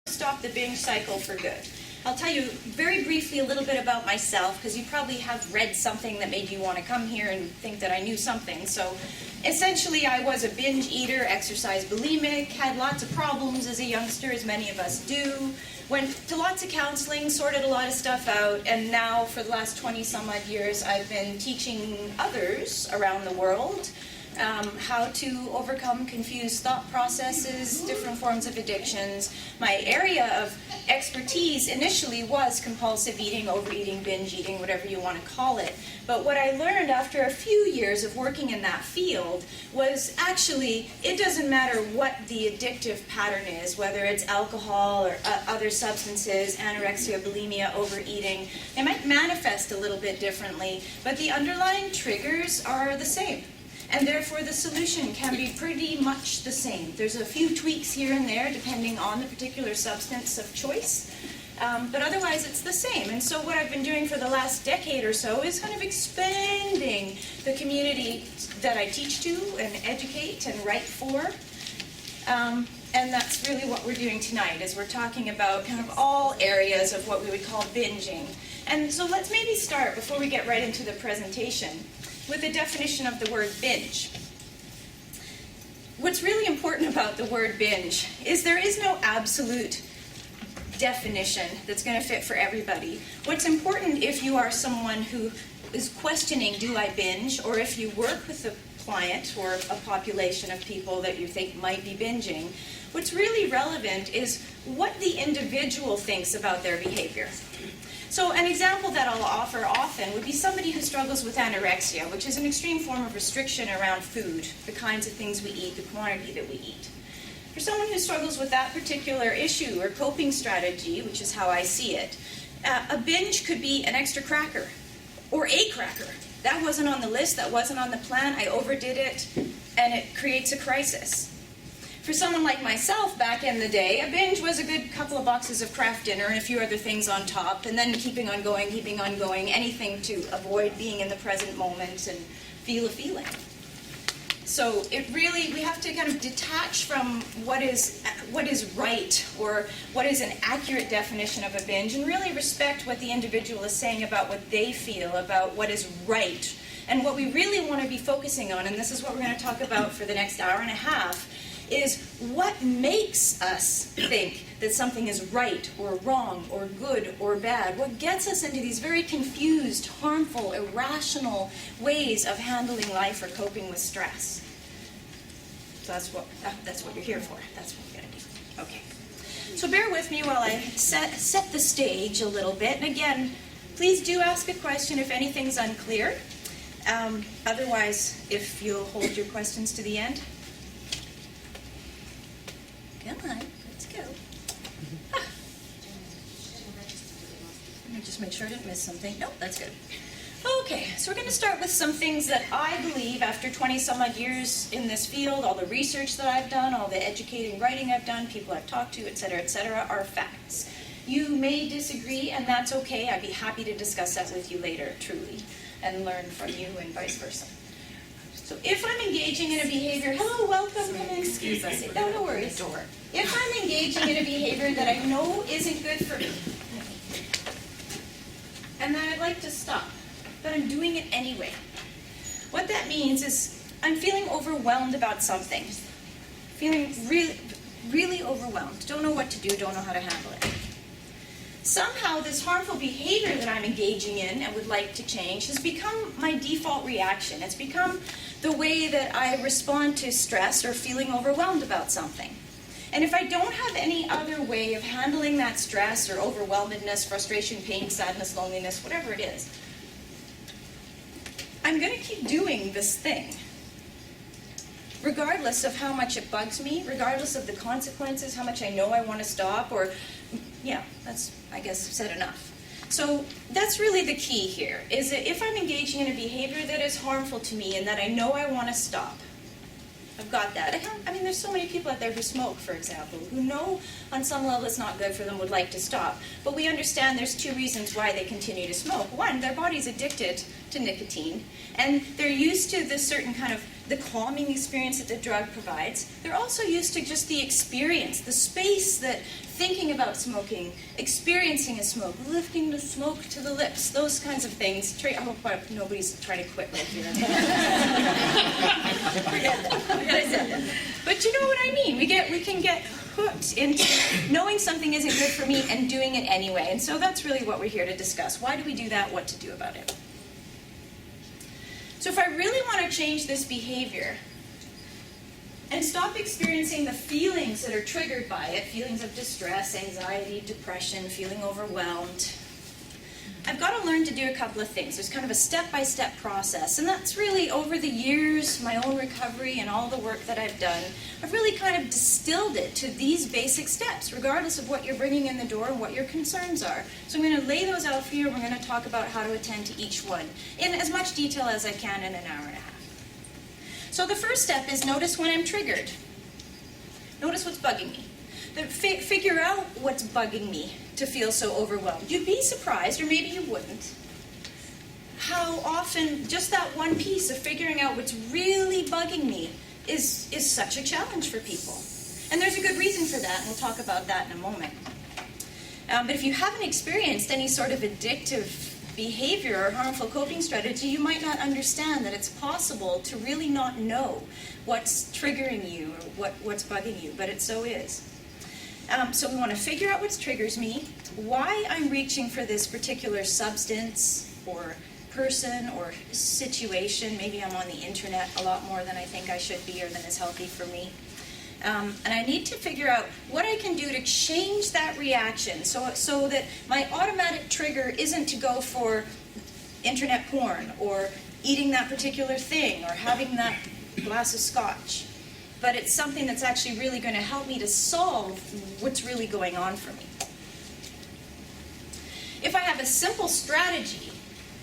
Stop the binge cycle for good. I'll tell you very briefly a little bit about myself, because you probably have read something that made you want to come here and think that I knew something. So essentially I was a binge eater, exercise bulimic, had lots of problems as a youngster, as many of us do, went to lots of counseling, sorted a lot of stuff out, and now for the last 20 some odd years I've been teaching others around the world how to overcome confused thought processes, different forms of addictions. My area of expertise initially was compulsive eating, overeating, binge eating, whatever you want to call it. But what I learned after a few years of working in that field was actually it doesn't matter what the addictive pattern is, whether it's alcohol or other substances, anorexia, bulimia, overeating. They might manifest a little bit differently, but the underlying triggers are the same. And therefore the solution can be pretty much the same. There's a few tweaks here and there depending on the particular substance of choice, but otherwise it's the same. And so what I've been doing for the last decade or so is kind of expanding the community that I teach to and educate and write for. And that's really what we're doing tonight, is we're talking about kind of all areas of what we would call binging. And so let's maybe start, before we get right into the presentation, with a definition of the word binge. What's really important about the word binge is there is no absolute definition that's going to fit for everybody. What's important, if you are someone who is questioning, do I binge, or if you work with a client or a population of people that you think might be binging, what's really relevant is what the individual thinks about their behavior. So an example that I'll offer often would be somebody who struggles with anorexia, which is an extreme form of restriction around food, the kinds of things we eat, the quantity that we eat. For someone who struggles with that particular issue or coping strategy, which is how I see it, a binge could be an extra cracker or a cracker. That wasn't on the list, that wasn't on the plan, I overdid it, and it creates a crisis. For someone like myself back in the day, a binge was a good couple of boxes of Kraft dinner and a few other things on top, and then keeping on going, anything to avoid being in the present moment and feel a feeling. So it really, we have to kind of detach from what is right or what is an accurate definition of a binge, and really respect what the individual is saying about what they feel, about what is right. And what we really want to be focusing on, and this is what we're going to talk about for the next hour and a half, is what makes us think that something is right or wrong or good or bad. What gets us into these very confused, harmful, irrational ways of handling life or coping with stress. So that's what you're here for. That's what we're going to do. Okay. So bear with me while I set the stage a little bit. And again, please do ask a question if anything's unclear. Otherwise, if you'll hold your questions to the end. Come on, let's go. Let me just make sure I didn't miss something. Nope, that's good. Okay, so we're going to start with some things that I believe, after 20 some odd years in this field, all the research that I've done, all the educating, writing I've done, people I've talked to, etc., are facts. You may disagree, and that's okay. I'd be happy to discuss that with you later, truly, and learn from you and vice versa. So if I'm engaging in a behavior, hello, welcome, come in, excuse us. No worries. If I'm engaging in a behavior that I know isn't good for me, and that I'd like to stop, but I'm doing it anyway, what that means is I'm feeling overwhelmed about something. Feeling really, really overwhelmed. Don't know what to do, don't know how to handle it. Somehow this harmful behavior that I'm engaging in and would like to change has become my default reaction. It's become the way that I respond to stress or feeling overwhelmed about something. And if I don't have any other way of handling that stress or overwhelmedness, frustration, pain, sadness, loneliness, whatever it is, I'm going to keep doing this thing, regardless of how much it bugs me, regardless of the consequences, how much I know I want to stop, or, yeah, that's, I guess, said enough. So that's really the key here, is that if I'm engaging in a behavior that is harmful to me and that I know I want to stop, I've got that. I mean, there's so many people out there who smoke, for example, who know on some level it's not good for them, would like to stop. But we understand there's two reasons why they continue to smoke. One, their body's addicted to nicotine, and they're used to this certain kind of the calming experience that the drug provides. They're also used to just the experience, the space that thinking about smoking, experiencing a smoke, lifting the smoke to the lips, those kinds of things. I hope nobody's trying to quit right here. Forget I said that. But you know what I mean. We can get hooked into knowing something isn't good for me and doing it anyway. And so that's really what we're here to discuss. Why do we do that? What to do about it? So if I really want to change this behavior and stop experiencing the feelings that are triggered by it, feelings of distress, anxiety, depression, feeling overwhelmed, I've got to learn to do a couple of things. There's kind of a step-by-step process, and that's really over the years, my own recovery and all the work that I've done, I've really kind of distilled it to these basic steps, regardless of what you're bringing in the door and what your concerns are. So I'm going to lay those out for you, and we're going to talk about how to attend to each one in as much detail as I can in an hour and a half. So the first step is notice when I'm triggered. Notice what's bugging me. Figure out what's bugging me to feel so overwhelmed. You'd be surprised, or maybe you wouldn't, how often just that one piece of figuring out what's really bugging me is such a challenge for people. And there's a good reason for that, and we'll talk about that in a moment. But if you haven't experienced any sort of addictive behavior or harmful coping strategy, you might not understand that it's possible to really not know what's triggering you or what's bugging you, but it so is. So we want to figure out what triggers me, why I'm reaching for this particular substance or person or situation. Maybe I'm on the internet a lot more than I think I should be or than is healthy for me. And I need to figure out what I can do to change that reaction so that my automatic trigger isn't to go for internet porn or eating that particular thing or having that glass of scotch. But it's something that's actually really going to help me to solve what's really going on for me. If I have a simple strategy,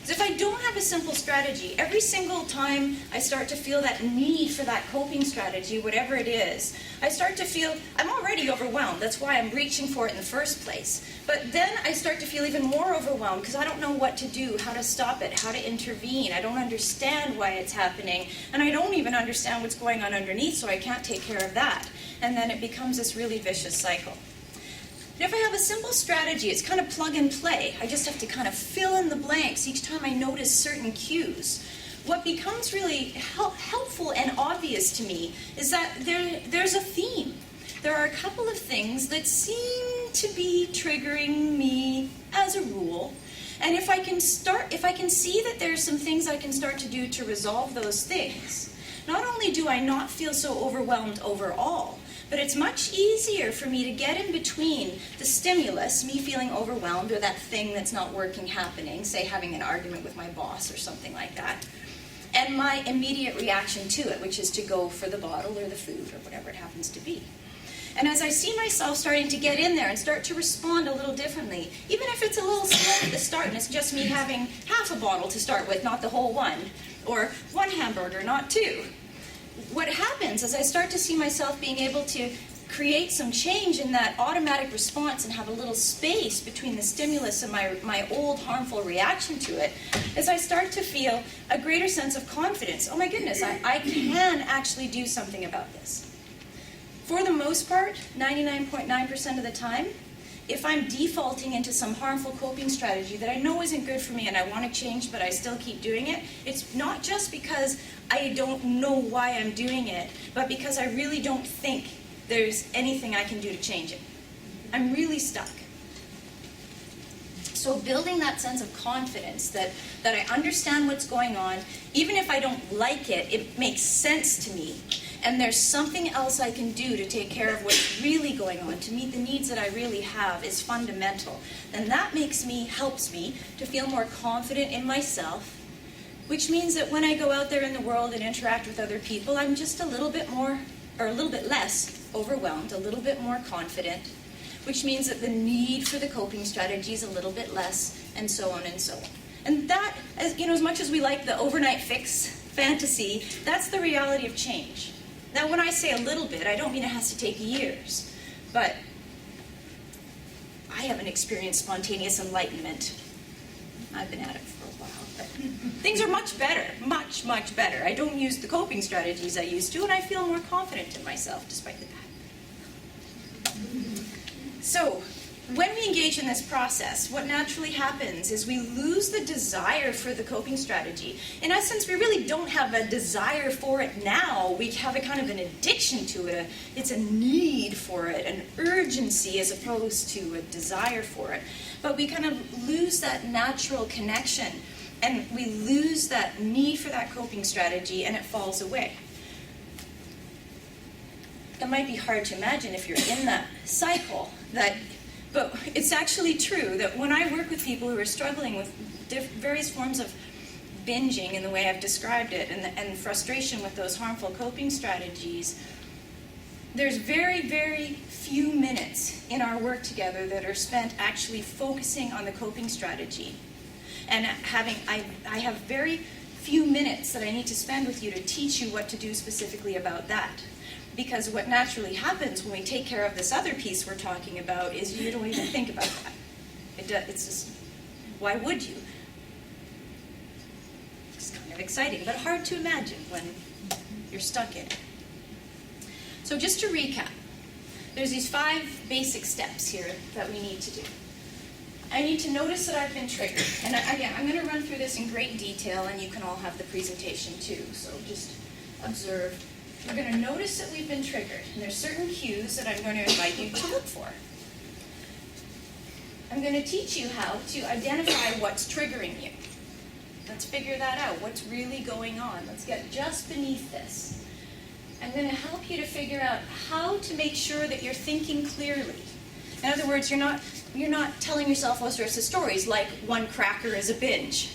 because if I don't have a simple strategy, every single time I start to feel that need for that coping strategy, whatever it is, I start to feel, I'm already overwhelmed. That's why I'm reaching for it in the first place. But then I start to feel even more overwhelmed because I don't know what to do, how to stop it, how to intervene. I don't understand why it's happening, and I don't even understand what's going on underneath, so I can't take care of that. And then it becomes this really vicious cycle. If I have a simple strategy, it's kind of plug and play. I just have to kind of fill in the blanks each time I notice certain cues. What becomes really helpful and obvious to me is that there's a theme. There are a couple of things that seem to be triggering me as a rule. And if I can see that there's some things I can start to do to resolve those things, not only do I not feel so overwhelmed overall, but it's much easier for me to get in between the stimulus, me feeling overwhelmed, or that thing that's not working happening, say having an argument with my boss or something like that, and my immediate reaction to it, which is to go for the bottle or the food or whatever it happens to be. And as I see myself starting to get in there and start to respond a little differently, even if it's a little slow at the start and it's just me having half a bottle to start with, not the whole one, or one hamburger, not two, what happens is I start to see myself being able to create some change in that automatic response and have a little space between the stimulus and my old harmful reaction to it, as I start to feel a greater sense of confidence. Oh my goodness, I can actually do something about this. For the most part, 99.9% of the time, if I'm defaulting into some harmful coping strategy that I know isn't good for me and I want to change but I still keep doing it, it's not just because I don't know why I'm doing it, but because I really don't think there's anything I can do to change it. I'm really stuck. So building that sense of confidence that I understand what's going on, even if I don't like it, it makes sense to me. And there's something else I can do to take care of what's really going on, to meet the needs that I really have, is fundamental. And that helps me to feel more confident in myself, which means that when I go out there in the world and interact with other people, I'm just a little bit more, or a little bit less overwhelmed, a little bit more confident, which means that the need for the coping strategy is a little bit less, and so on and so on. And that, as much as we like the overnight fix fantasy, that's the reality of change. Now, when I say a little bit, I don't mean it has to take years, but I haven't experienced spontaneous enlightenment I've been at it for a while, but things are much better, much, much better. I don't use the coping strategies I used to, and I feel more confident in myself despite the bad. So, when we engage in this process, what naturally happens is we lose the desire for the coping strategy. In essence, we really don't have a desire for it now. We have a kind of an addiction to it. It's a need for it, an urgency as opposed to a desire for it. But we kind of lose that natural connection, and we lose that need for that coping strategy, and it falls away. It might be hard to imagine if you're in that cycle, but it's actually true that when I work with people who are struggling with various forms of binging in the way I've described it, and frustration with those harmful coping strategies, there's very, very few minutes in our work together that are spent actually focusing on the coping strategy. And I have very few minutes that I need to spend with you to teach you what to do specifically about that. Because what naturally happens when we take care of this other piece we're talking about is you don't even think about that. It's just, why would you? It's kind of exciting, but hard to imagine when you're stuck in it. So just to recap, there's these 5 basic steps here that we need to do. I need to notice that I've been triggered. And again, I'm going to run through this in great detail, and you can all have the presentation too. So just observe. We're going to notice that we've been triggered, and there's certain cues that I'm going to invite you to look for. I'm going to teach you how to identify what's triggering you. Let's figure that out. What's really going on? Let's get just beneath this. I'm going to help you to figure out how to make sure that you're thinking clearly. In other words, you're not telling yourself all sorts of stories like one cracker is a binge,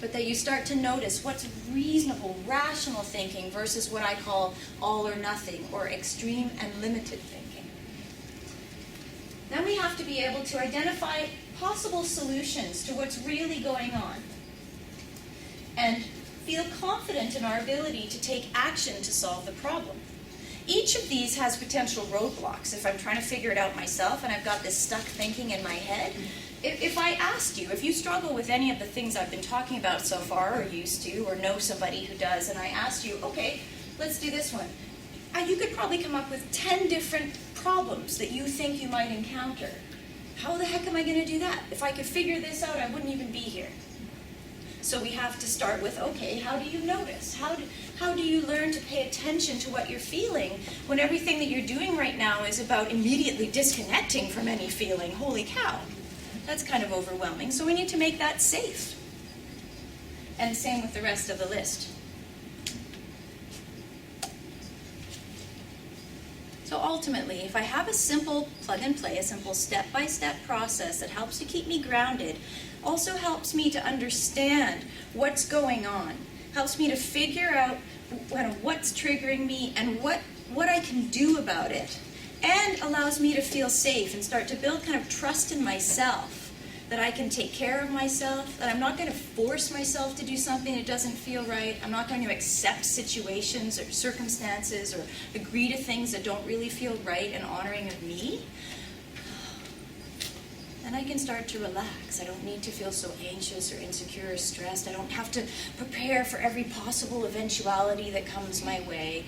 but that you start to notice what's reasonable, rational thinking versus what I call all or nothing, or extreme and limited thinking. Then we have to be able to identify possible solutions to what's really going on, and feel confident in our ability to take action to solve the problem. Each of these has potential roadblocks. If I'm trying to figure it out myself and I've got this stuck thinking in my head, if I asked you, if you struggle with any of the things I've been talking about so far, or used to, or know somebody who does, and I asked you, okay, let's do this one, you could probably come up with 10 different problems that you think you might encounter. How the heck am I going to do that? If I could figure this out, I wouldn't even be here. So we have to start with, okay, how do you notice? How do you learn to pay attention to what you're feeling when everything that you're doing right now is about immediately disconnecting from any feeling? Holy cow. That's kind of overwhelming. So we need to make that safe. And same with the rest of the list. So ultimately, if I have a simple plug and play, a simple step-by-step process that helps to keep me grounded, also helps me to understand what's going on, helps me to figure out what's triggering me and what I can do about it, and allows me to feel safe and start to build kind of trust in myself, that I can take care of myself, that I'm not going to force myself to do something that doesn't feel right. I'm not going to accept situations or circumstances or agree to things that don't really feel right and honoring of me. Then I can start to relax. I don't need to feel so anxious or insecure or stressed. I don't have to prepare for every possible eventuality that comes my way.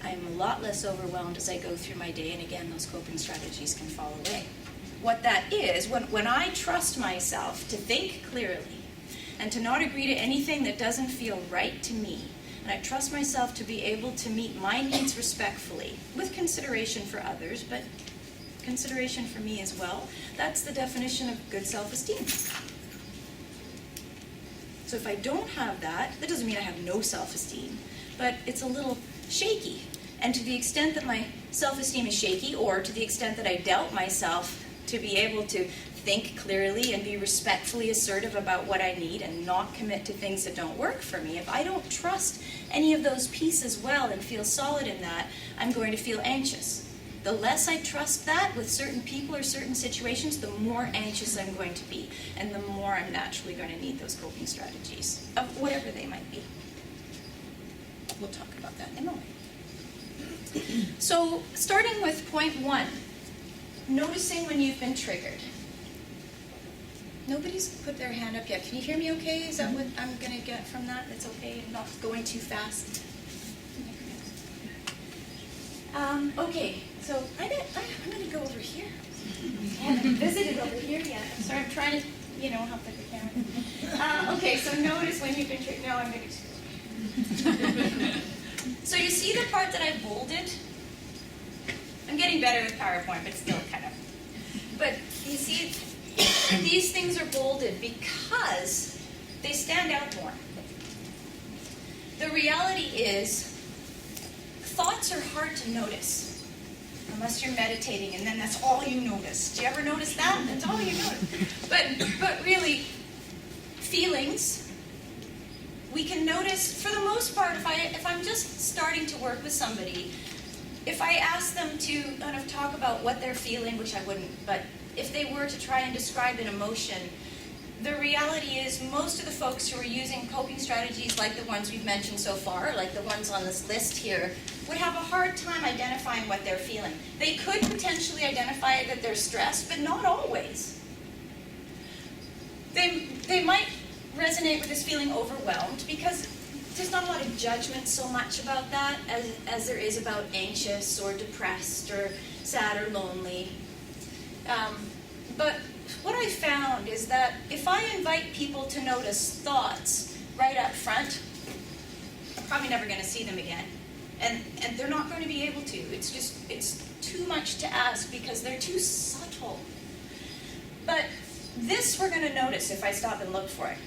I'm a lot less overwhelmed as I go through my day, and again, those coping strategies can fall away. What that is, when I trust myself to think clearly and to not agree to anything that doesn't feel right to me, and I trust myself to be able to meet my needs respectfully, with consideration for others, but consideration for me as well, that's the definition of good self-esteem. So if I don't have that, that doesn't mean I have no self-esteem, but it's a little shaky. And to the extent that my self-esteem is shaky, or to the extent that I doubt myself to be able to think clearly and be respectfully assertive about what I need and not commit to things that don't work for me, if I don't trust any of those pieces well and feel solid in that, I'm going to feel anxious. The less I trust that with certain people or certain situations, the more anxious I'm going to be, and the more I'm naturally going to need those coping strategies, of whatever they might be. We'll talk about that in a moment. So, starting with point 1, noticing when you've been triggered. Nobody's put their hand up yet. Can you hear me okay? Is that what I'm going to get from that? It's okay and not going too fast? Okay, so I'm going to go over here. I haven't visited over here yet. I'm sorry, I'm trying to, help with the camera. Okay, so notice when you've been tricked. No, I'm going to. So you see the part that I bolded? I'm getting better with PowerPoint, but still kind of. But you see, these things are bolded because they stand out more. The reality is, thoughts are hard to notice, unless you're meditating, and then that's all you notice. Do you ever notice that? That's all you notice. But really, feelings, we can notice, for the most part, if I'm just starting to work with somebody, if I ask them to kind of talk about what they're feeling, which I wouldn't, but if they were to try and describe an emotion, the reality is most of the folks who are using coping strategies like the ones we've mentioned so far, like the ones on this list here, would have a hard time identifying what they're feeling. They could potentially identify that they're stressed, but not always. They might resonate with this feeling overwhelmed because there's not a lot of judgment so much about that as there is about anxious or depressed or sad or lonely. But what I found is that if I invite people to notice thoughts right up front, I'm probably never going to see them again. And they're not going to be able to. It's too much to ask because they're too subtle. But this we're going to notice if I stop and look for it.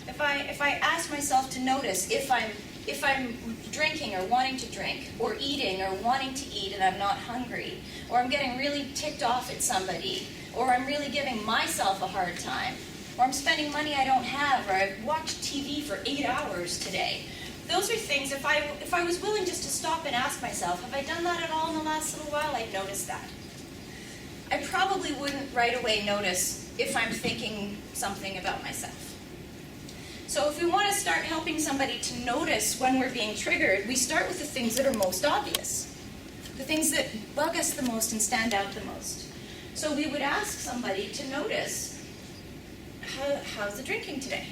If I ask myself to notice if I'm drinking or wanting to drink, or eating or wanting to eat and I'm not hungry, or I'm getting really ticked off at somebody, or I'm really giving myself a hard time, or I'm spending money I don't have, or I've watched TV for 8 hours today. Those are things, if I was willing just to stop and ask myself, have I done that at all in the last little while, I'd notice that. I probably wouldn't right away notice if I'm thinking something about myself. So if we want to start helping somebody to notice when we're being triggered, we start with the things that are most obvious, the things that bug us the most and stand out the most. So we would ask somebody to notice, how's the drinking today?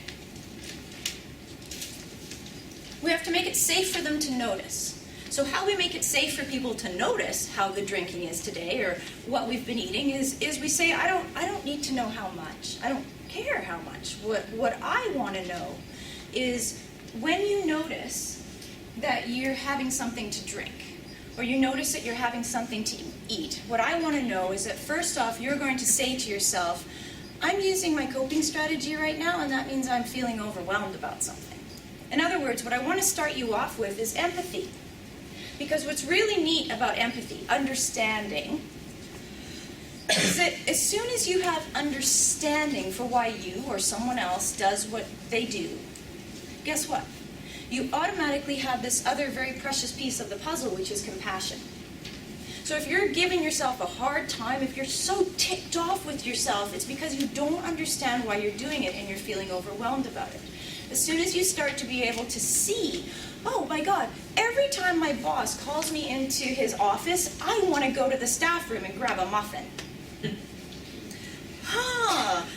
We have to make it safe for them to notice. So how we make it safe for people to notice how the drinking is today or what we've been eating is we say, I don't need to know how much. I don't care how much. What I want to know is when you notice that you're having something to drink or you notice that you're having something to eat, what I want to know is that first off, you're going to say to yourself, I'm using my coping strategy right now, and that means I'm feeling overwhelmed about something. In other words, what I want to start you off with is empathy. Because what's really neat about empathy, understanding, is that as soon as you have understanding for why you or someone else does what they do, guess what? You automatically have this other very precious piece of the puzzle, which is compassion. So if you're giving yourself a hard time, if you're so ticked off with yourself, it's because you don't understand why you're doing it and you're feeling overwhelmed about it. As soon as you start to be able to see, oh my God, every time my boss calls me into his office, I want to go to the staff room and grab a muffin.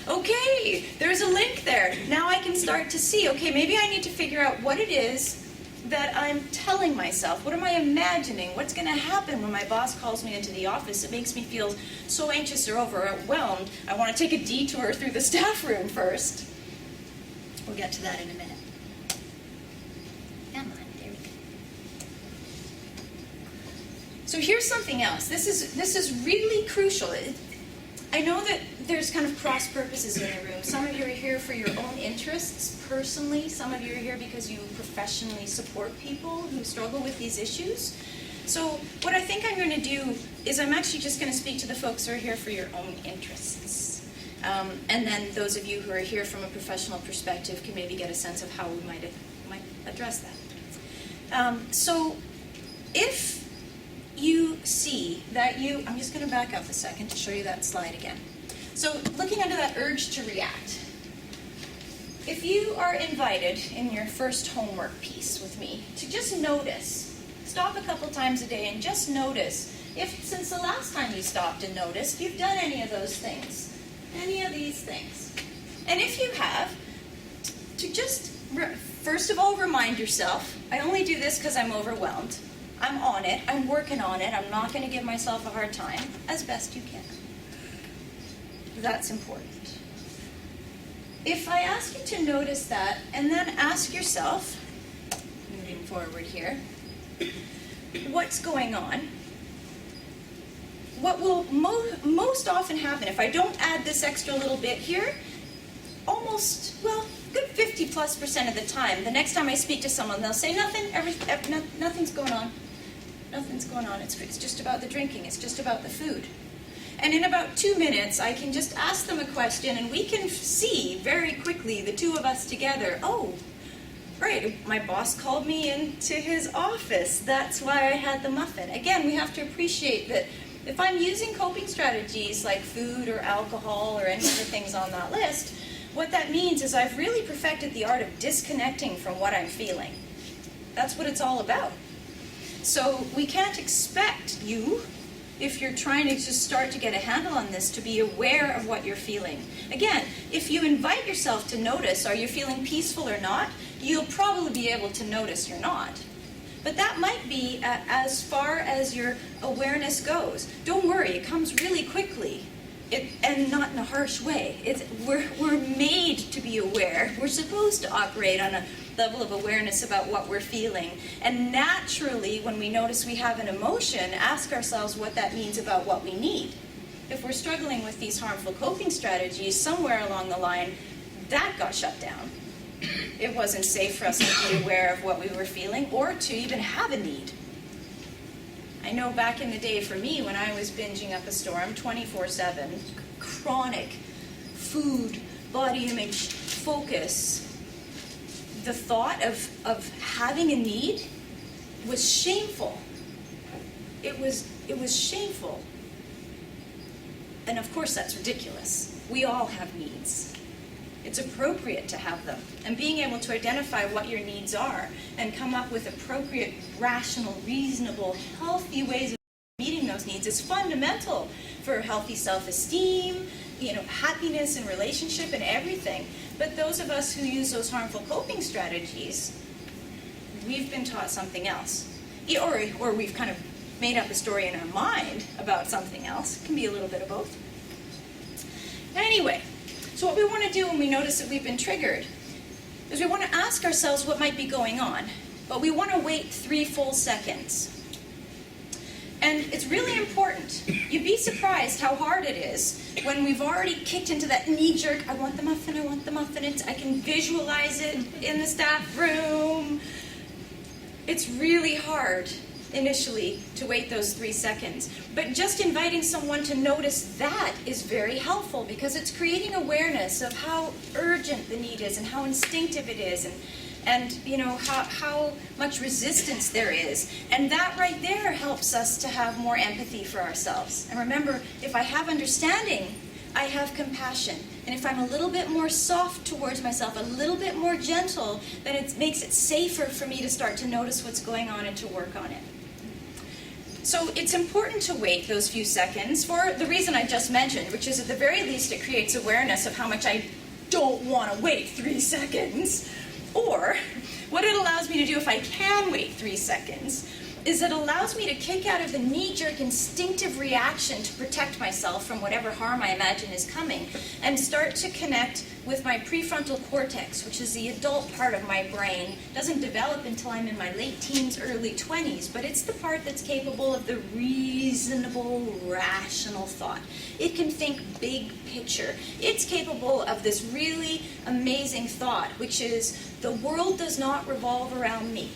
Okay, there's a link there. Now I can start to see, okay, maybe I need to figure out what it is that I'm telling myself. What am I imagining? What's going to happen when my boss calls me into the office? It makes me feel so anxious or overwhelmed. I want to take a detour through the staff room first. We'll get to that in a minute. Come on, there we go. So here's something else. This is really crucial. I know that there's kind of cross purposes in the room. Some of you are here for your own interests personally. Some of you are here because you professionally support people who struggle with these issues. So what I think I'm going to do is I'm actually just going to speak to the folks who are here for your own interests. And then those of you who are here from a professional perspective can maybe get a sense of how we might address that. So if you see that I'm just going to back up a second to show you that slide again. So looking under that urge to react, if you are invited in your first homework piece with me to just notice, stop a couple times a day and just notice if since the last time you stopped and noticed, you've done any of those things. Any of these things. And if you have, to just, first of all, remind yourself, I only do this because I'm overwhelmed. I'm on it. I'm working on it. I'm not going to give myself a hard time, as best you can. That's important. If I ask you to notice that, and then ask yourself, moving forward here, what's going on? What will most often happen if I don't add this extra little bit here, almost, well, good 50+% of the time, the next time I speak to someone, they'll say, nothing's going on. Nothing's going on. It's just about the drinking. It's just about the food. And in about 2 minutes, I can just ask them a question, and we can see very quickly, the two of us together, oh, right, my boss called me into his office. That's why I had the muffin. Again, we have to appreciate that if I'm using coping strategies like food or alcohol or any of the things on that list, what that means is I've really perfected the art of disconnecting from what I'm feeling. That's what it's all about. So we can't expect you, if you're trying to just start to get a handle on this, to be aware of what you're feeling. Again, if you invite yourself to notice, are you feeling peaceful or not, you'll probably be able to notice you're not. But that might be as far as your awareness goes. Don't worry, it comes really quickly, and not in a harsh way. We're made to be aware. We're supposed to operate on a level of awareness about what we're feeling. And naturally, when we notice we have an emotion, ask ourselves what that means about what we need. If we're struggling with these harmful coping strategies, somewhere along the line, that got shut down. It wasn't safe for us to be aware of what we were feeling or to even have a need. I know back in the day for me, when I was binging up a storm 24/7, chronic food, body image, focus, the thought of having a need was shameful. It was shameful. And of course that's ridiculous. We all have needs. It's appropriate to have them. And being able to identify what your needs are and come up with appropriate, rational, reasonable, healthy ways of meeting those needs is fundamental for healthy self-esteem, happiness in relationship and everything. But those of us who use those harmful coping strategies, we've been taught something else. Or we've kind of made up a story in our mind about something else. It can be a little bit of both. Anyway, so what we want to do when we notice that we've been triggered is we want to ask ourselves what might be going on, but we want to wait 3 full seconds. And it's really important. You'd be surprised how hard it is when we've already kicked into that knee-jerk, I want the muffin, I can visualize it in the staff room. It's really hard initially to wait those 3 seconds. But just inviting someone to notice that is very helpful because it's creating awareness of how urgent the need is and how instinctive it is and how much resistance there is. And that right there helps us to have more empathy for ourselves. And remember, if I have understanding, I have compassion. And if I'm a little bit more soft towards myself, a little bit more gentle, then it makes it safer for me to start to notice what's going on and to work on it. So it's important to wait those few seconds for the reason I just mentioned, which is at the very least it creates awareness of how much I don't want to wait 3 seconds. Or what it allows me to do if I can wait 3 seconds is it allows me to kick out of the knee-jerk instinctive reaction to protect myself from whatever harm I imagine is coming and start to connect with my prefrontal cortex, which is the adult part of my brain. It doesn't develop until I'm in my late teens, early 20s, but it's the part that's capable of the reasonable, rational thought. It can think big picture. It's capable of this really amazing thought, which is, the world does not revolve around me.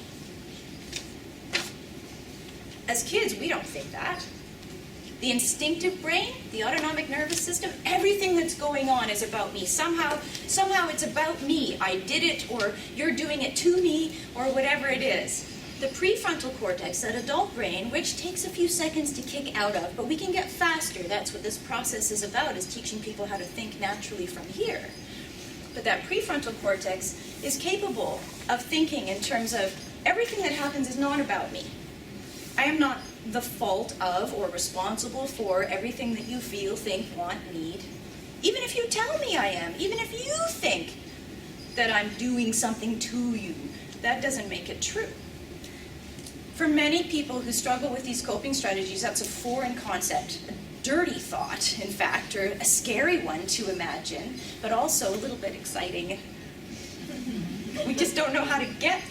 As kids, we don't think that. The instinctive brain, the autonomic nervous system, everything that's going on is about me. Somehow it's about me. I did it, or you're doing it to me, or whatever it is. The prefrontal cortex, that adult brain, which takes a few seconds to kick out of, but we can get faster. That's what this process is about, is teaching people how to think naturally from here. But that prefrontal cortex is capable of thinking in terms of everything that happens is not about me. I am not the fault of or responsible for everything that you feel, think, want, need. Even if you tell me I am, even if you think that I'm doing something to you, that doesn't make it true. For many people who struggle with these coping strategies, that's a foreign concept, a dirty thought, in fact, or a scary one to imagine, but also a little bit exciting. We just don't know how to get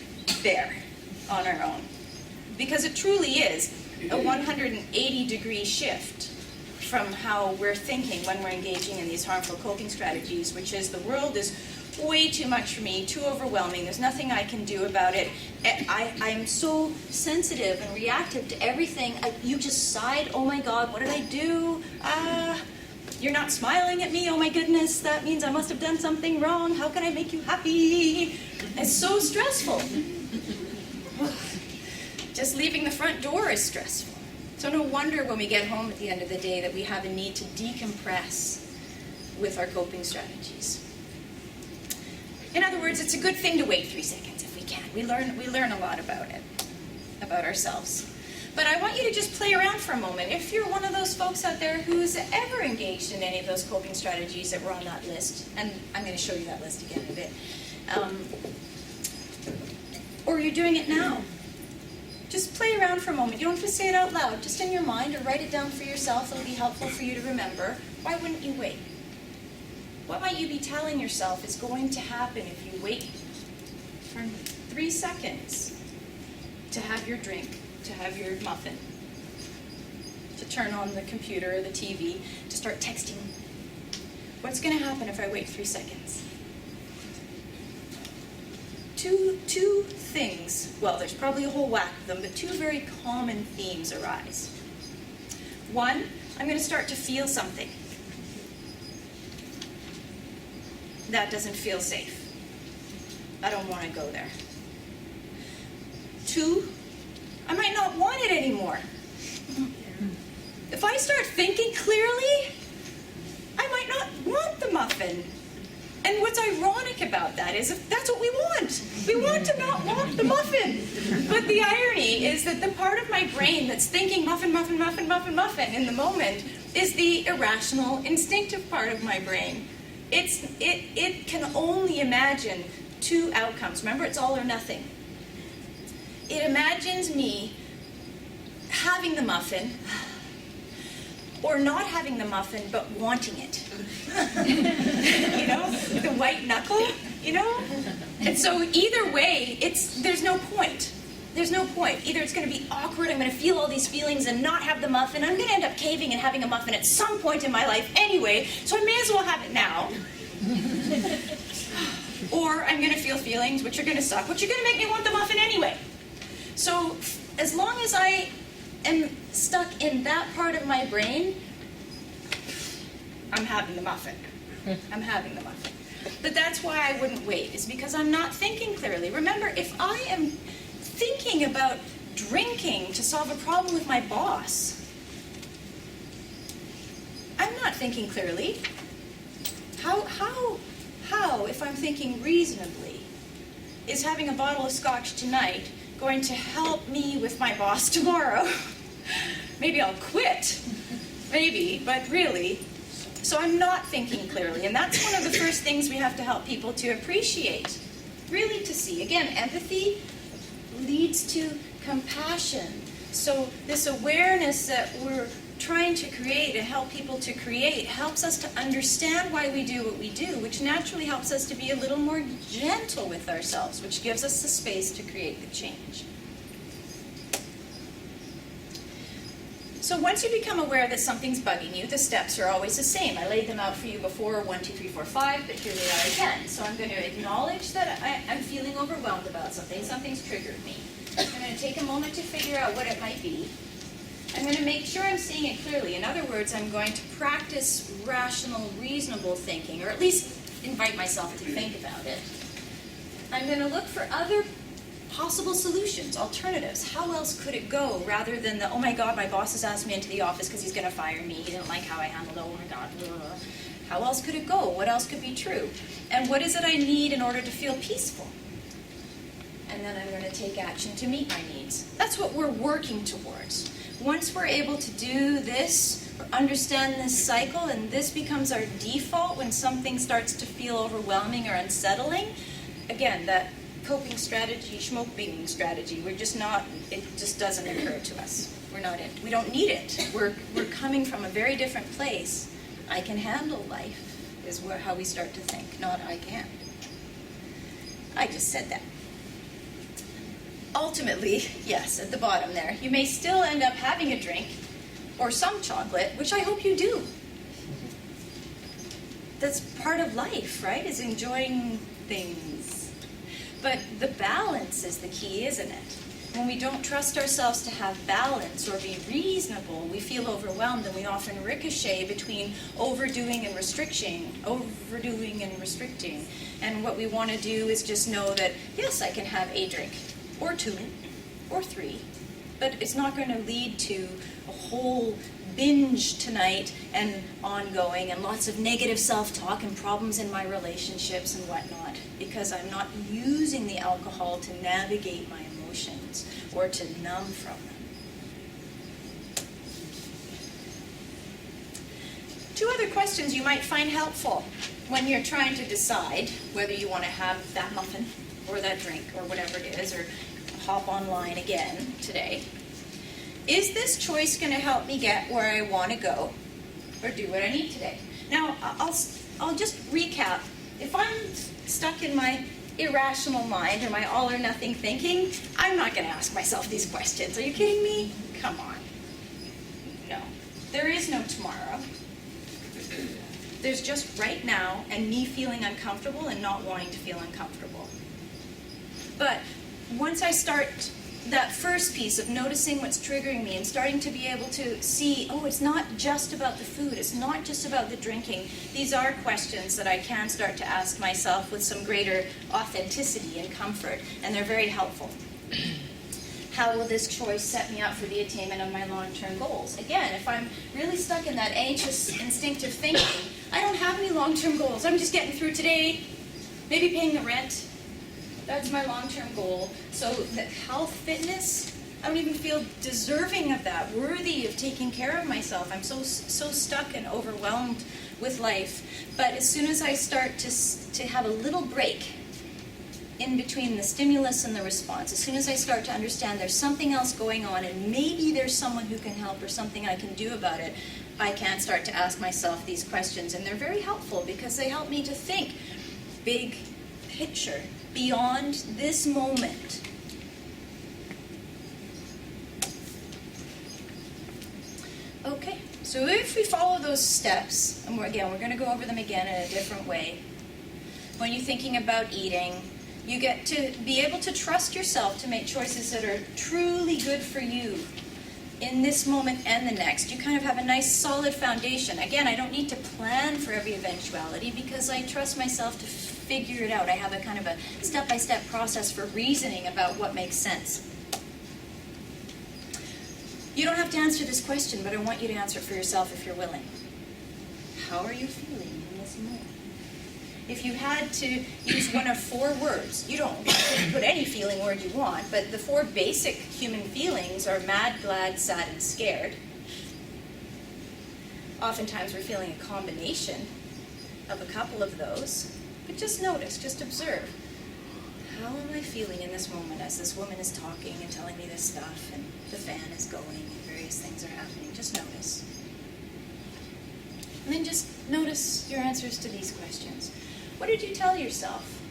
there on our own. Because it truly is a 180-degree shift from how we're thinking when we're engaging in these harmful coping strategies, which is the world is way too much for me, too overwhelming, there's nothing I can do about it. I'm so sensitive and reactive to everything. You just sighed, oh my God, what did I do? You're not smiling at me, oh my goodness, that means I must have done something wrong. How can I make you happy? It's so stressful. Just leaving the front door is stressful. So no wonder when we get home at the end of the day that we have a need to decompress with our coping strategies. In other words, it's a good thing to wait 3 seconds if we can. We learn a lot about it, about ourselves. But I want you to just play around for a moment. If you're one of those folks out there who's ever engaged in any of those coping strategies that were on that list, and I'm going to show you that list again in a bit, or you're doing it now, just play around for a moment. You don't have to say it out loud, just in your mind, or write it down for yourself. It'll be helpful for you to remember. Why wouldn't you wait? What might you be telling yourself is going to happen if you wait for 3 seconds to have your drink, to have your muffin, to turn on the computer or the TV, to start texting? What's going to happen if I wait 3 seconds? Two things, well, there's probably a whole whack of them, but 2 very common themes arise. One, I'm going to start to feel something. That doesn't feel safe. I don't want to go there. 2, I might not want it anymore. If I start thinking clearly, I might not want the muffin. And what's ironic about that is if that's what we want. We want to not want the muffin. But the irony is that the part of my brain that's thinking muffin, muffin, muffin, muffin, muffin in the moment is the irrational, instinctive part of my brain. It can only imagine 2 outcomes. Remember, it's all or nothing. It imagines me having the muffin, or not having the muffin, but wanting it. You know, the white knuckle, you know? And so either way, there's no point. There's no point. Either it's going to be awkward, I'm going to feel all these feelings and not have the muffin. I'm going to end up caving and having a muffin at some point in my life anyway, so I may as well have it now. Or I'm going to feel feelings which are going to suck, which are going to make me want the muffin anyway. So as long as I am stuck in that part of my brain, I'm having the muffin. I'm having the muffin. But that's why I wouldn't wait, is because I'm not thinking clearly. Remember, if I am thinking about drinking to solve a problem with my boss, I'm not thinking clearly. How, if I'm thinking reasonably, is having a bottle of scotch tonight going to help me with my boss tomorrow? Maybe I'll quit. Maybe, but really. So I'm not thinking clearly, and that's one of the first things we have to help people to appreciate, really to see. Again, empathy leads to compassion. So this awareness that we're trying to create and help people to create helps us to understand why we do what we do, which naturally helps us to be a little more gentle with ourselves, which gives us the space to create the change. So once you become aware that something's bugging you, the steps are always the same. I laid them out for you before, 1, 2, 3, 4, 5, but here they are again. So I'm going to acknowledge that I'm feeling overwhelmed about something. Something's triggered me. I'm going to take a moment to figure out what it might be. I'm going to make sure I'm seeing it clearly. In other words, I'm going to practice rational, reasonable thinking, or at least invite myself to think about it. I'm going to look for other possible solutions, alternatives. How else could it go, rather than the, oh my God, my boss has asked me into the office because he's going to fire me. He didn't like how I handled it. Oh my God. How else could it go? What else could be true? And what is it I need in order to feel peaceful? And then I'm going to take action to meet my needs. That's what we're working towards. Once we're able to do this, understand this cycle, and this becomes our default when something starts to feel overwhelming or unsettling, again, that coping strategy, schmoping strategy, we're just not, it just doesn't occur to us. We're not in, we don't need it. We're coming from a very different place. I can handle life is how we start to think, not I can't. I just said that. Ultimately, yes, at the bottom there, you may still end up having a drink or some chocolate, which I hope you do. That's part of life, right, is enjoying things. But the balance is the key, isn't it? When we don't trust ourselves to have balance or be reasonable, we feel overwhelmed, and we often ricochet between overdoing and restricting. And what we want to do is just know that, yes, I can have a drink, or two, or three, but it's not going to lead to a whole binge tonight and ongoing and lots of negative self-talk and problems in my relationships and whatnot, because I'm not using the alcohol to navigate my emotions or to numb from them. Two other questions you might find helpful when you're trying to decide whether you want to have that muffin or that drink or whatever it is, or hop online again today. Is this choice going to help me get where I want to go or do what I need today? Now, I'll just recap. If I'm stuck in my irrational mind or my all or nothing thinking, I'm not going to ask myself these questions. Are you kidding me? Come on. No. There is no tomorrow. There's just right now and me feeling uncomfortable and not wanting to feel uncomfortable. But once I start that first piece of noticing what's triggering me and starting to be able to see, oh, it's not just about the food, it's not just about the drinking. These are questions that I can start to ask myself with some greater authenticity and comfort, and they're very helpful. How will this choice set me up for the attainment of my long-term goals? Again, if I'm really stuck in that anxious, instinctive thinking, I don't have any long-term goals. I'm just getting through today, maybe paying the rent. That's my long-term goal. So that health, fitness, I don't even feel deserving of that, worthy of taking care of myself. I'm so stuck and overwhelmed with life. But as soon as I start to have a little break in between the stimulus and the response, as soon as I start to understand there's something else going on and maybe there's someone who can help or something I can do about it, I can start to ask myself these questions. And they're very helpful because they help me to think big picture, beyond this moment. Okay, so if we follow those steps, and we're going to go over them again in a different way. When you're thinking about eating, you get to be able to trust yourself to make choices that are truly good for you in this moment and the next. You kind of have a nice solid foundation. Again, I don't need to plan for every eventuality because I trust myself to figure it out. I have a kind of a step-by-step process for reasoning about what makes sense. You don't have to answer this question, but I want you to answer it for yourself if you're willing. How are you feeling in this moment? If you had to use one of 4 words, you don't put any feeling word you want, but the 4 basic human feelings are mad, glad, sad, and scared. Oftentimes we're feeling a combination of a couple of those. But just notice, just observe. How am I feeling in this moment as this woman is talking and telling me this stuff and the fan is going and various things are happening? Just notice. And then just notice your answers to these questions. What did you tell yourself?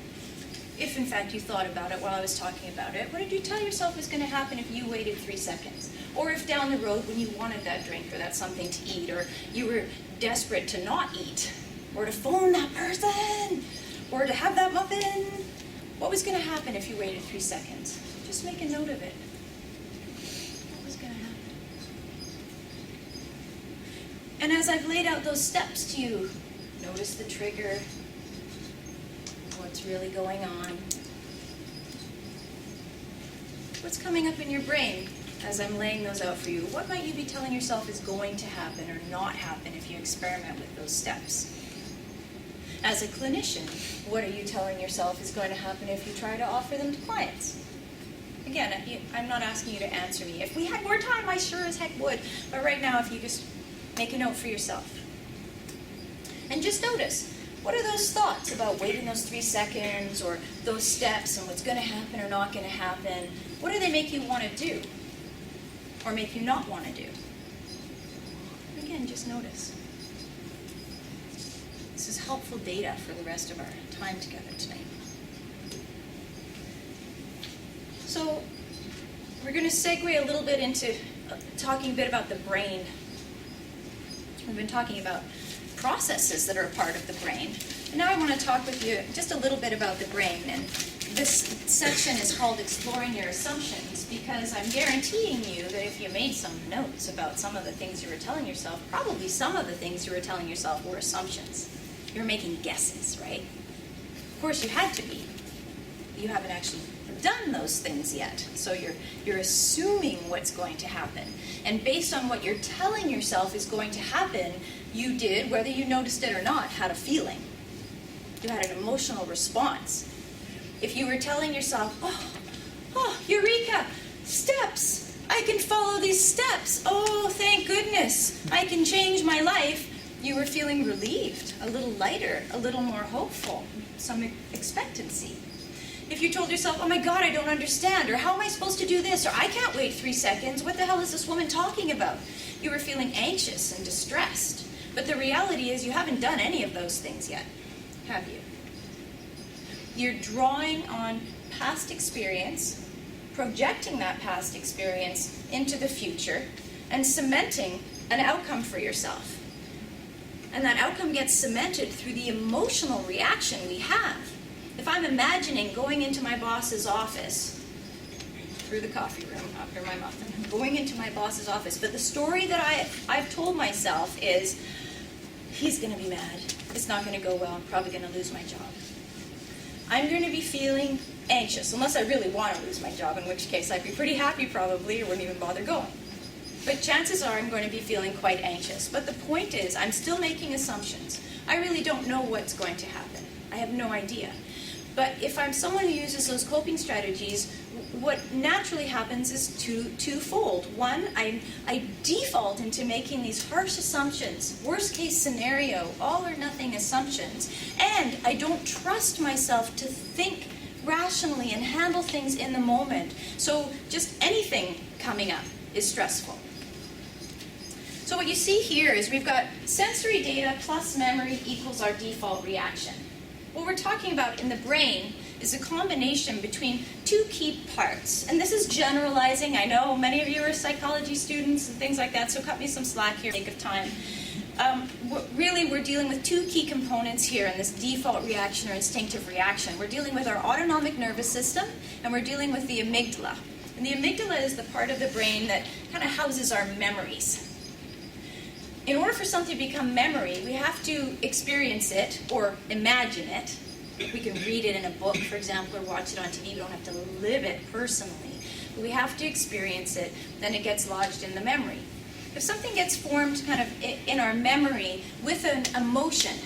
If in fact you thought about it while I was talking about it, what did you tell yourself was going to happen if you waited 3 seconds? Or if down the road when you wanted that drink or that something to eat, or you were desperate to not eat, or to phone that person, or to have that muffin, what was going to happen if you waited 3 seconds? Just make a note of it. What was going to happen? And as I've laid out those steps to you, notice the trigger, what's really going on. What's coming up in your brain as I'm laying those out for you? What might you be telling yourself is going to happen or not happen if you experiment with those steps? As a clinician, what are you telling yourself is going to happen if you try to offer them to clients? Again, I'm not asking you to answer me. If we had more time, I sure as heck would. But right now, if you just Make a note for yourself. And just notice, what are those thoughts about waiting those 3 seconds or those steps and what's going to happen or not going to happen? What do they make you want to do or make you not want to do? Again, just notice. This is helpful data for the rest of our time together tonight. So we're going to segue a little bit into talking a bit about the brain. We've been talking about processes that are a part of the brain. And now I want to talk with you just a little bit about the brain. And this section is called Exploring Your Assumptions, because I'm guaranteeing you that if you made some notes about some of the things you were telling yourself, probably some of the things you were telling yourself were assumptions. You were making guesses, right? Of course you had to be. You haven't actually done those things yet. So you're assuming what's going to happen. And based on what you're telling yourself is going to happen, you did, whether you noticed it or not, had a feeling. You had an emotional response. If you were telling yourself, oh, eureka, steps, I can follow these steps. Oh, thank goodness, I can change my life. You were feeling relieved, a little lighter, a little more hopeful, some expectancy. If you told yourself, oh my God, I don't understand, or how am I supposed to do this, or I can't wait 3 seconds, what the hell is this woman talking about? You were feeling anxious and distressed. But the reality is you haven't done any of those things yet, have you? You're drawing on past experience, projecting that past experience into the future, and cementing an outcome for yourself. And that outcome gets cemented through the emotional reaction we have. If I'm imagining going into my boss's office, through the coffee room after my muffin, I'm going into my boss's office, but the story that I've told myself is, he's going to be mad. It's not going to go well. I'm probably going to lose my job. I'm going to be feeling anxious, unless I really want to lose my job, in which case I'd be pretty happy probably, or wouldn't even bother going. But chances are I'm going to be feeling quite anxious. But the point is, I'm still making assumptions. I really don't know what's going to happen. I have no idea. But if I'm someone who uses those coping strategies, what naturally happens is twofold. One, I default into making these harsh assumptions, worst case scenario, all or nothing assumptions, and I don't trust myself to think rationally and handle things in the moment. So just anything coming up is stressful. So what you see here is we've got sensory data plus memory equals our default reaction. What we're talking about in the brain is a combination between 2 key parts. And this is generalizing. I know many of you are psychology students and things like that, so cut me some slack here for the sake of time. Really, we're dealing with 2 key components here in this default reaction or instinctive reaction. We're dealing with our autonomic nervous system, and we're dealing with the amygdala. And the amygdala is the part of the brain that kind of houses our memories. In order for something to become memory, we have to experience it or imagine it. We can read it in a book, for example, or watch it on TV. We don't have to live it personally. But we have to experience it, then it gets lodged in the memory. If something gets formed kind of in our memory with an emotion,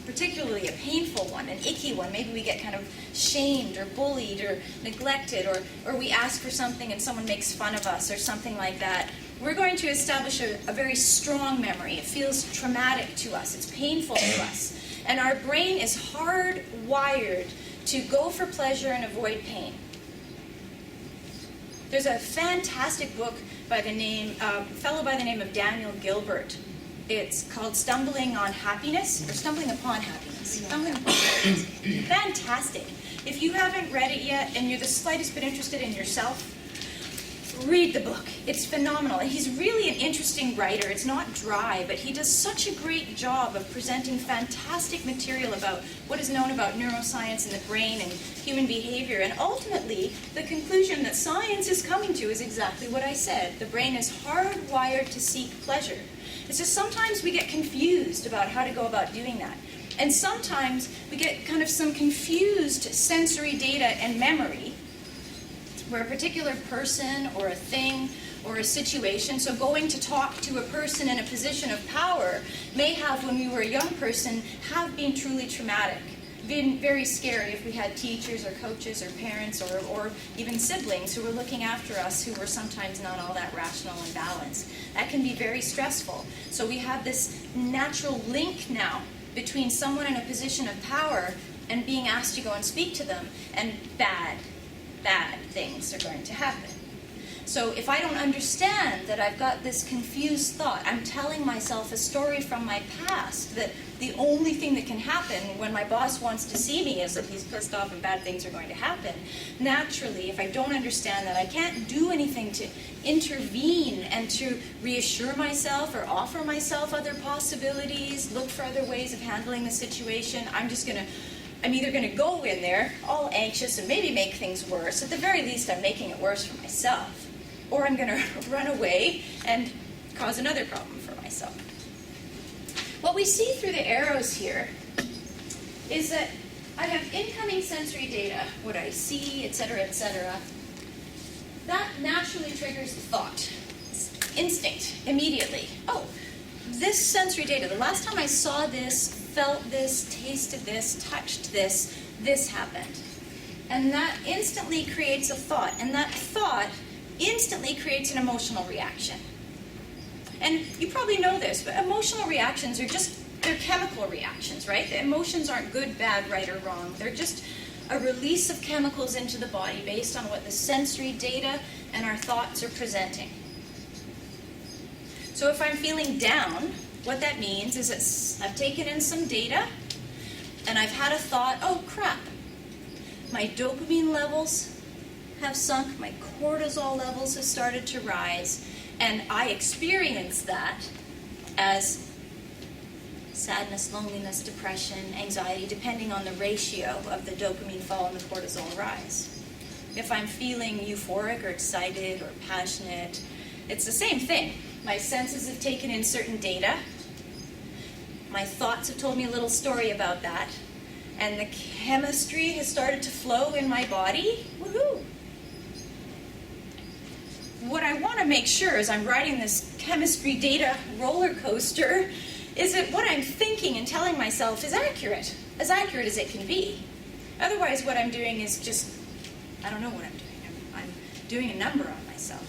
particularly a painful one, an icky one, maybe we get kind of shamed or bullied or neglected, or we ask for something and someone makes fun of us or something like that, we're going to establish a very strong memory. It feels traumatic to us. It's painful to us. And our brain is hardwired to go for pleasure and avoid pain. There's a fantastic book by the name, a fellow by the name of Daniel Gilbert. It's called Stumbling on Happiness, or Stumbling Upon Happiness. Stumbling Upon Happiness. Fantastic. If you haven't read it yet and you're the slightest bit interested in yourself, read the book. It's phenomenal. And he's really an interesting writer. It's not dry, but he does such a great job of presenting fantastic material about what is known about neuroscience and the brain and human behavior. And ultimately, the conclusion that science is coming to is exactly what I said. The brain is hardwired to seek pleasure. It's just sometimes we get confused about how to go about doing that. And sometimes we get kind of some confused sensory data and memory where a particular person or a thing or a situation, so going to talk to a person in a position of power may have, when we were a young person, have been truly traumatic. been very scary if we had teachers or coaches or parents or even siblings who were looking after us who were sometimes not all that rational and balanced. That can be very stressful. So we have this natural link now between someone in a position of power and being asked to go and speak to them, and bad things are going to happen. So if I don't understand that I've got this confused thought, I'm telling myself a story from my past that the only thing that can happen when my boss wants to see me is that he's pissed off and bad things are going to happen. Naturally, if I don't understand that, I can't do anything to intervene and to reassure myself or offer myself other possibilities, look for other ways of handling the situation. I'm either going to go in there all anxious and maybe make things worse. At the very least, I'm making it worse for myself. Or I'm going to run away and cause another problem for myself. What we see through the arrows here is that I have incoming sensory data, what I see, etc., etc. That naturally triggers thought, instinct, immediately. Oh, this sensory data, the last time I saw this, felt this, tasted this, touched this, this happened. And that instantly creates a thought, and that thought instantly creates an emotional reaction. And you probably know this, but emotional reactions are they're chemical reactions, right? The emotions aren't good, bad, right, or wrong. They're just a release of chemicals into the body based on what the sensory data and our thoughts are presenting. So if I'm feeling down, what that means is that I've taken in some data and I've had a thought, oh crap, my dopamine levels have sunk, my cortisol levels have started to rise, and I experience that as sadness, loneliness, depression, anxiety, depending on the ratio of the dopamine fall and the cortisol rise. If I'm feeling euphoric or excited or passionate, it's the same thing. My senses have taken in certain data. My thoughts have told me a little story about that. And the chemistry has started to flow in my body. Woohoo! What I want to make sure as I'm riding this chemistry data roller coaster is that what I'm thinking and telling myself is accurate as it can be. Otherwise, what I'm doing is just, I don't know what I'm doing. I'm doing a number on myself.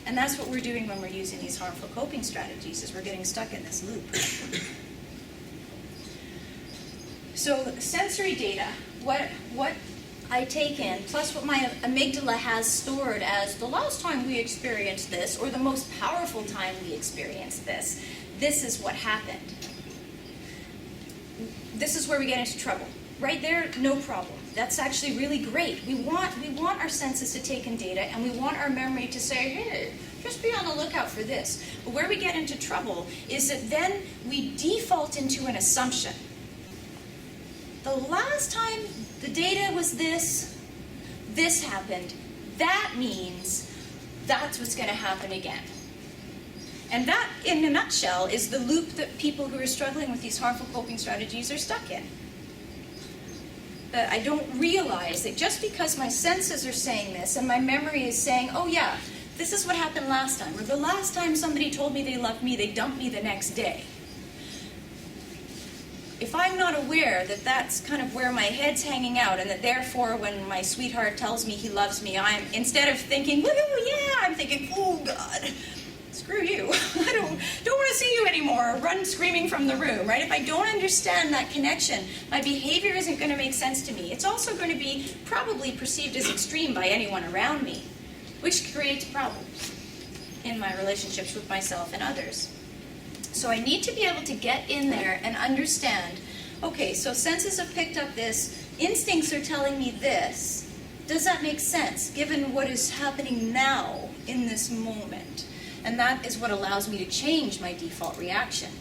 And that's what we're doing when we're using these harmful coping strategies, is we're getting stuck in this loop. So sensory data, what I take in, plus what my amygdala has stored as the last time we experienced this, or the most powerful time we experienced this, this is what happened. This is where we get into trouble. Right there, no problem. That's actually really great. We want our senses to take in data, and we want our memory to say, hey, just be on the lookout for this. But where we get into trouble is that then we default into an assumption. The last time the data was this happened, that means that's what's going to happen again. And that, in a nutshell, is the loop that people who are struggling with these harmful coping strategies are stuck in. That I don't realize that just because my senses are saying this and my memory is saying, oh yeah, this is what happened last time, or the last time somebody told me they loved me, they dumped me the next day. If I'm not aware that that's kind of where my head's hanging out, and that therefore when my sweetheart tells me he loves me, I'm, instead of thinking, woohoo, yeah, I'm thinking, oh God, screw you. I don't want to see you anymore, or run screaming from the room, right? If I don't understand that connection, my behavior isn't going to make sense to me. It's also going to be probably perceived as extreme by anyone around me, which creates problems in my relationships with myself and others. So I need to be able to get in there and understand, okay, so senses have picked up this, instincts are telling me this. Does that make sense, given what is happening now in this moment? And that is what allows me to change my default reaction.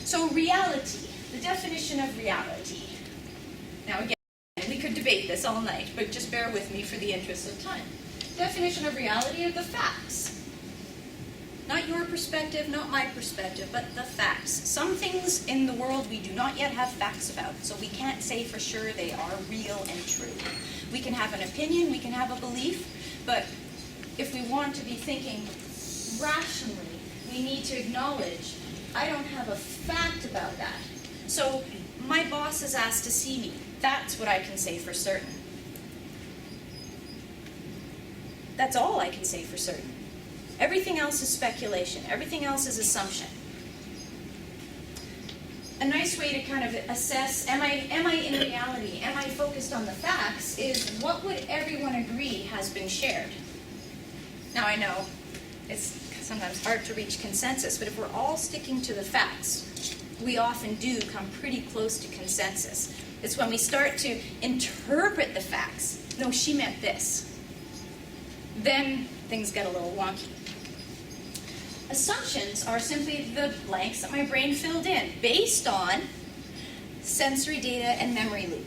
So reality, the definition of reality. Now again, we could debate this all night, but just bear with me for the interest of time. Definition of reality are the facts. Not your perspective, not my perspective, but the facts. Some things in the world we do not yet have facts about, so we can't say for sure they are real and true. We can have an opinion, we can have a belief, but if we want to be thinking rationally, we need to acknowledge, I don't have a fact about that. So my boss is asked to see me. That's what I can say for certain. That's all I can say for certain. Everything else is speculation. Everything else is assumption. A nice way to kind of assess, am I in reality, am I focused on the facts, is what would everyone agree has been shared? Now I know it's sometimes hard to reach consensus, but if we're all sticking to the facts, we often do come pretty close to consensus. It's when we start to interpret the facts. No, she meant this. Then things get a little wonky. Assumptions are simply the blanks that my brain filled in based on sensory data and memory loop.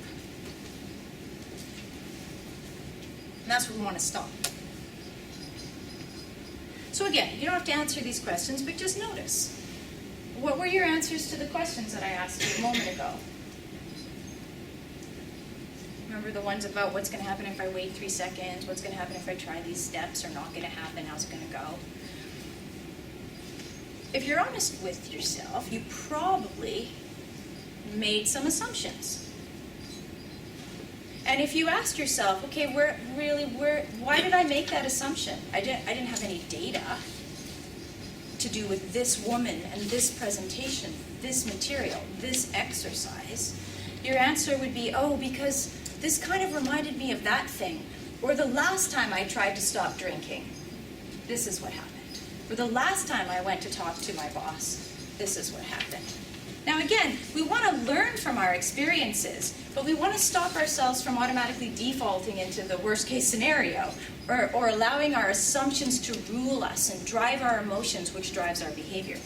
And that's what we want to stop. So again, you don't have to answer these questions, but just notice. What were your answers to the questions that I asked you a moment ago? Remember the ones about what's going to happen if I wait 3 seconds, what's going to happen if I try these steps, or not going to happen, how's it going to go? If you're honest with yourself, you probably made some assumptions. And if you asked yourself, okay, why did I make that assumption? I didn't have any data to do with this woman and this presentation, this material, this exercise. Your answer would be, oh, because this kind of reminded me of that thing. Or the last time I tried to stop drinking, this is what happened. Or the last time I went to talk to my boss, this is what happened. Now again, we want to learn from our experiences, but we want to stop ourselves from automatically defaulting into the worst case scenario, or allowing our assumptions to rule us and drive our emotions, which drives our behavior.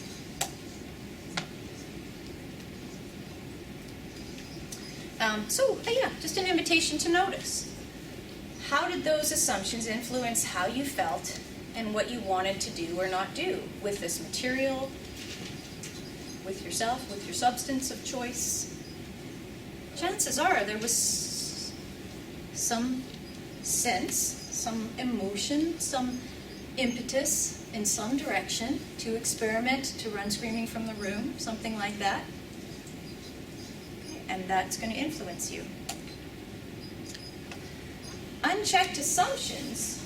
Just an invitation to notice. How did those assumptions influence how you felt and what you wanted to do or not do with this material, with yourself, with your substance of choice? Chances are there was some sense, some emotion, some impetus in some direction to experiment, to run screaming from the room, something like that. And that's going to influence you. Unchecked assumptions,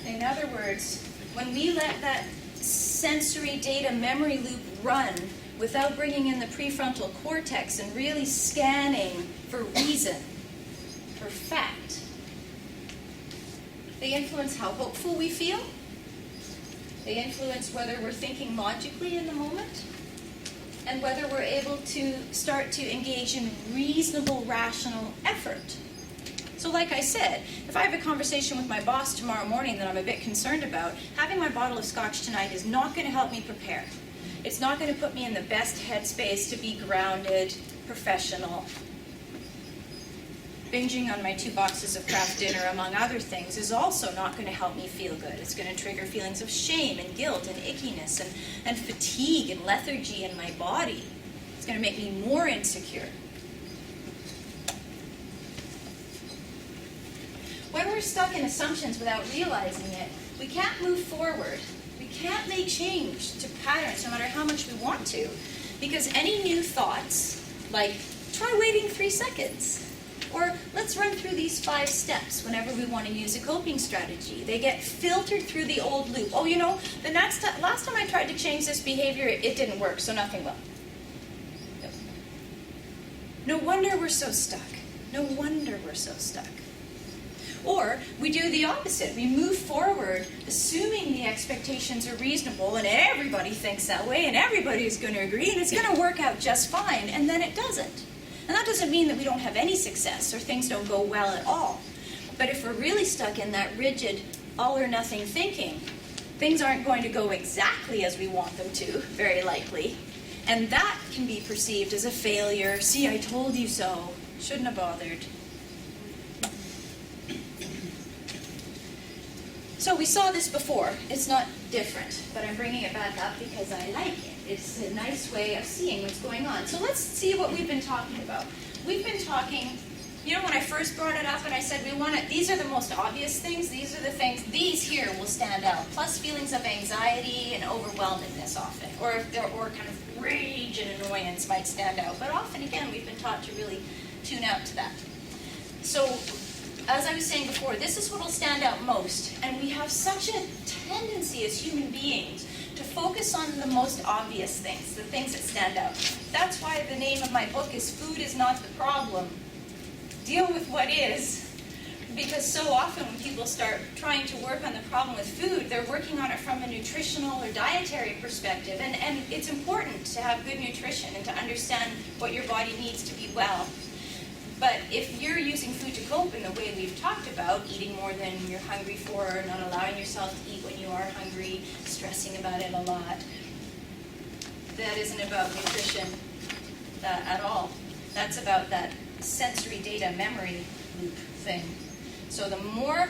in other words, when we let that sensory data memory loop run without bringing in the prefrontal cortex and really scanning for reason, for fact, they influence how hopeful we feel. They influence whether we're thinking logically in the moment, and whether we're able to start to engage in reasonable, rational effort. So like I said, if I have a conversation with my boss tomorrow morning that I'm a bit concerned about, having my bottle of scotch tonight is not going to help me prepare. It's not going to put me in the best headspace to be grounded, professional. Binging on my 2 boxes of Kraft dinner, among other things, is also not going to help me feel good. It's going to trigger feelings of shame and guilt and ickiness and fatigue and lethargy in my body. It's going to make me more insecure. When we're stuck in assumptions without realizing it, we can't move forward. We can't make change to patterns no matter how much we want to. Because any new thoughts, like, try waiting 3 seconds, or let's run through these 5 steps whenever we want to use a coping strategy, they get filtered through the old loop. Oh, you know, last time I tried to change this behavior, it didn't work, so nothing will. No wonder we're so stuck. No wonder we're so stuck. Or we do the opposite. We move forward assuming the expectations are reasonable and everybody thinks that way and everybody is going to agree and it's going to work out just fine, and then it doesn't. And that doesn't mean that we don't have any success or things don't go well at all. But if we're really stuck in that rigid all or nothing thinking, things aren't going to go exactly as we want them to, very likely. And that can be perceived as a failure. See, I told you so. Shouldn't have bothered. So we saw this before. It's not different, but I'm bringing it back up because I like it. It's a nice way of seeing what's going on. So let's see what we've been talking about. We've been talking You know, when I first brought it up and I said these are the most obvious things, these are the things, these here will stand out, plus feelings of anxiety and overwhelmedness often, or kind of rage and annoyance might stand out. But often, again, we've been taught to really tune out to that. So, as I was saying before, this is what will stand out most, and we have such a tendency as human beings to focus on the most obvious things, the things that stand out. That's why the name of my book is Food is Not the Problem. Deal with what is, because so often when people start trying to work on the problem with food, they're working on it from a nutritional or dietary perspective, and it's important to have good nutrition and to understand what your body needs to be well. But if you're using food to cope in the way we've talked about, eating more than you're hungry for, not allowing yourself to eat when you are hungry, stressing about it a lot, that isn't about nutrition at all. That's about that sensory data memory loop thing. So the more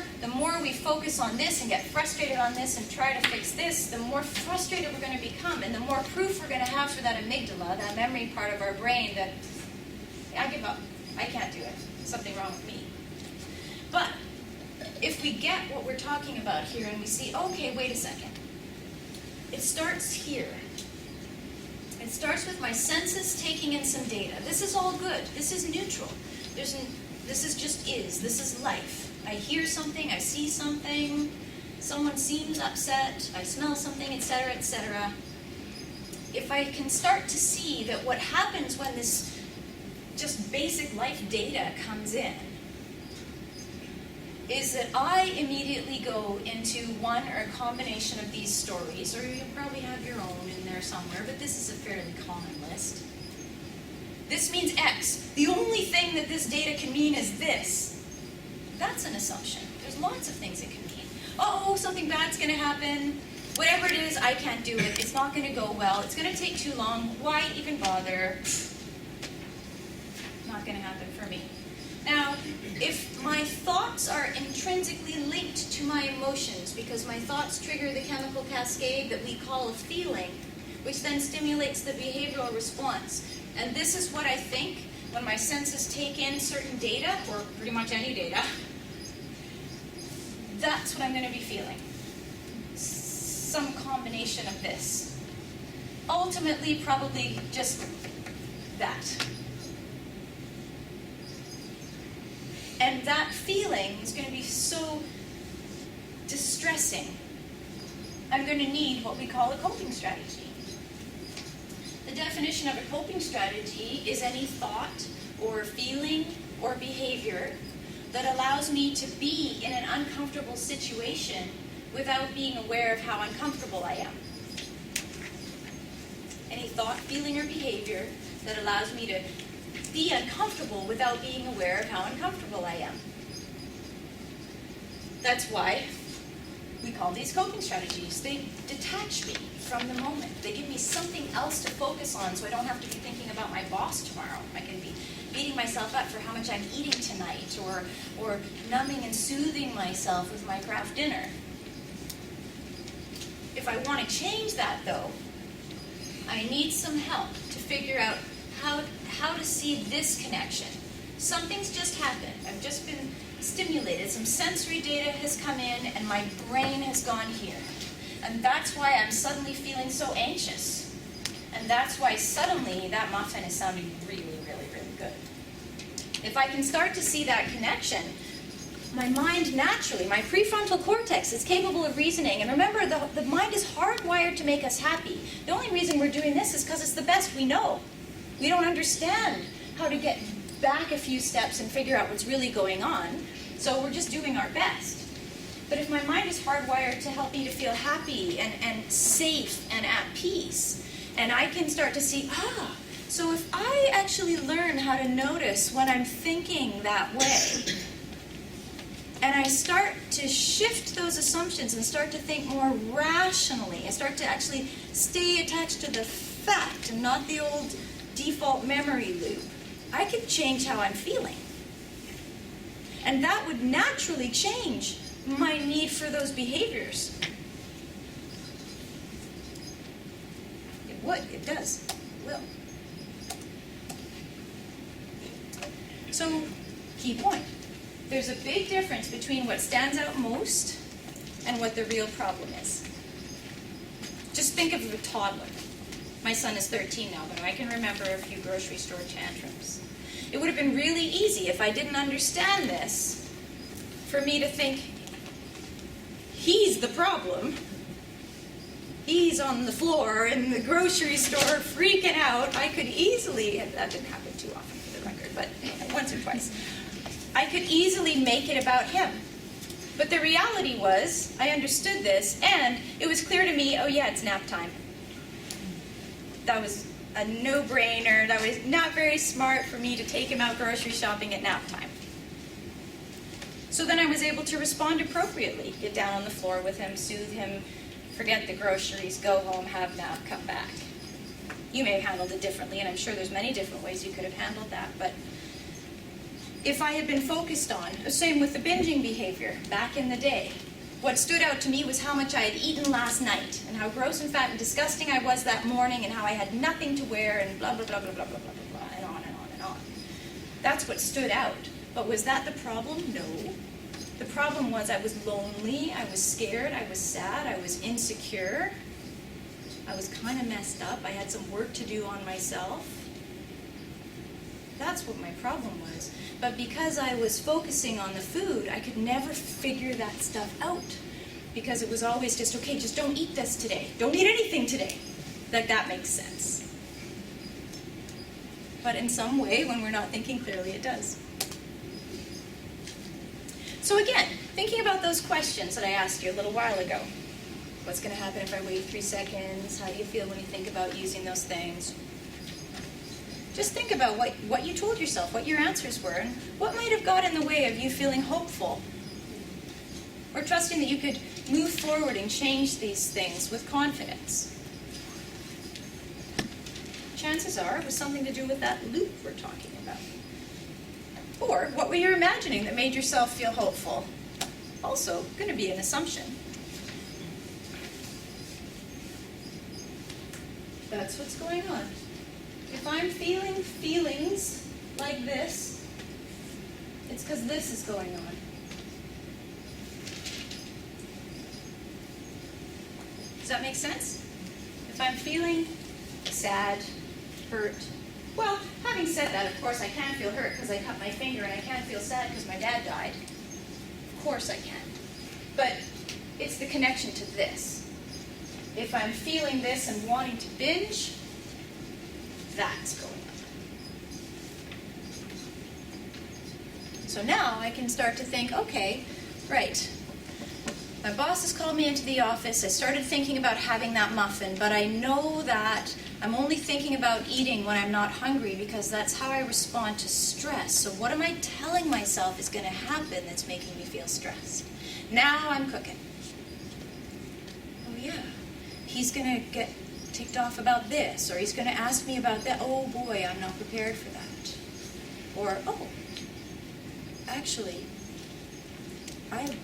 we focus on this and get frustrated on this and try to fix this, the more frustrated we're going to become, and the more proof we're going to have for that amygdala, that memory part of our brain, that I give up. I can't do it. Something wrong with me. But if we get what we're talking about here and we see, okay, wait a second. It starts here. It starts with my senses taking in some data. This is all good. This is neutral. This is just is. This is life. I hear something. I see something. Someone seems upset. I smell something, etc., etc. If I can start to see that what happens when this just basic life data comes in is that I immediately go into one or a combination of these stories, or you probably have your own in there somewhere, but this is a fairly common list. This means X. The only thing that this data can mean is this. That's an assumption. There's lots of things it can mean. Oh, something bad's going to happen. Whatever it is, I can't do it. It's not going to go well. It's going to take too long. Why even bother? Not going to happen for me. Now, if my thoughts are intrinsically linked to my emotions, because my thoughts trigger the chemical cascade that we call a feeling, which then stimulates the behavioral response. And this is what I think when my senses take in certain data, or pretty much any data. That's what I'm going to be feeling. Some combination of this. Ultimately, probably just that. And that feeling is going to be so distressing. I'm going to need what we call a coping strategy. The definition of a coping strategy is any thought or feeling or behavior that allows me to be in an uncomfortable situation without being aware of how uncomfortable I am. Any thought, feeling, or behavior that allows me to be uncomfortable without being aware of how uncomfortable I am. That's why we call these coping strategies. They detach me from the moment. They give me something else to focus on so I don't have to be thinking about my boss tomorrow. I can be beating myself up for how much I'm eating tonight, or numbing and soothing myself with my Kraft dinner. If I want to change that, though, I need some help to figure out how to see this connection. Something's just happened. I've just been stimulated. Some sensory data has come in and my brain has gone here. And that's why I'm suddenly feeling so anxious. And that's why suddenly that muffin is sounding really, really, really good. If I can start to see that connection, my mind naturally, my prefrontal cortex is capable of reasoning. And remember, the mind is hardwired to make us happy. The only reason we're doing this is because it's the best we know. We don't understand how to get back a few steps and figure out what's really going on, so we're just doing our best. But if my mind is hardwired to help me to feel happy and safe and at peace, and I can start to see, so if I actually learn how to notice when I'm thinking that way, and I start to shift those assumptions and start to think more rationally, and start to actually stay attached to the fact and not the old default memory loop, I could change how I'm feeling. And that would naturally change my need for those behaviors. It would, it does, it will. So Key point. There's a big difference between what stands out most and what the real problem is. Just think of a toddler. My son is 13 now, but I can remember a few grocery store tantrums. It would have been really easy if I didn't understand this for me to think, he's the problem. He's on the floor in the grocery store freaking out. I could easily, and that didn't happen too often for the record, but once or twice, I could easily make it about him. But the reality was, I understood this, and it was clear to me, oh yeah, it's nap time. That was a no-brainer. That was not very smart for me to take him out grocery shopping at nap time. So then I was able to respond appropriately. Get down on the floor with him, soothe him, forget the groceries, go home, have nap, come back. You may have handled it differently, and I'm sure there's many different ways you could have handled that, but if I had been focused on, same with the binging behavior back in the day, what stood out to me was how much I had eaten last night, and how gross and fat and disgusting I was that morning, and how I had nothing to wear, and blah, blah, blah, blah, blah, blah, blah, blah, blah, and on and on and on. That's what stood out. But was that the problem? No. The problem was I was lonely, I was scared, I was sad, I was insecure, I was kind of messed up, I had some work to do on myself. That's what my problem was. But because I was focusing on the food, I could never figure that stuff out. Because it was always just, okay, just don't eat this today. Don't eat anything today. Like, that makes sense. But in some way, when we're not thinking clearly, it does. So again, thinking about those questions that I asked you a little while ago. What's going to happen if I wait 3 seconds? How do you feel when you think about using those things? Just think about what you told yourself, what your answers were, and what might have got in the way of you feeling hopeful or trusting that you could move forward and change these things with confidence. Chances are it was something to do with that loop we're talking about. Or what were you imagining that made yourself feel hopeful? Also going to be an assumption. That's what's going on. If I'm feeling feelings like this, it's because this is going on. Does that make sense? If I'm feeling sad, hurt, well, having said that, of course, I can feel hurt because I cut my finger, and I can feel sad because my dad died. Of course I can. But it's the connection to this. If I'm feeling this and wanting to binge, that's going on. So now I can start to think, okay, right. My boss has called me into the office. I started thinking about having that muffin, but I know that I'm only thinking about eating when I'm not hungry because that's how I respond to stress. So what am I telling myself is going to happen that's making me feel stressed? Now I'm cooking. Oh yeah, he's going to get ticked off about this, or he's going to ask me about that. Oh boy, I'm not prepared for that. Or, oh, actually, I've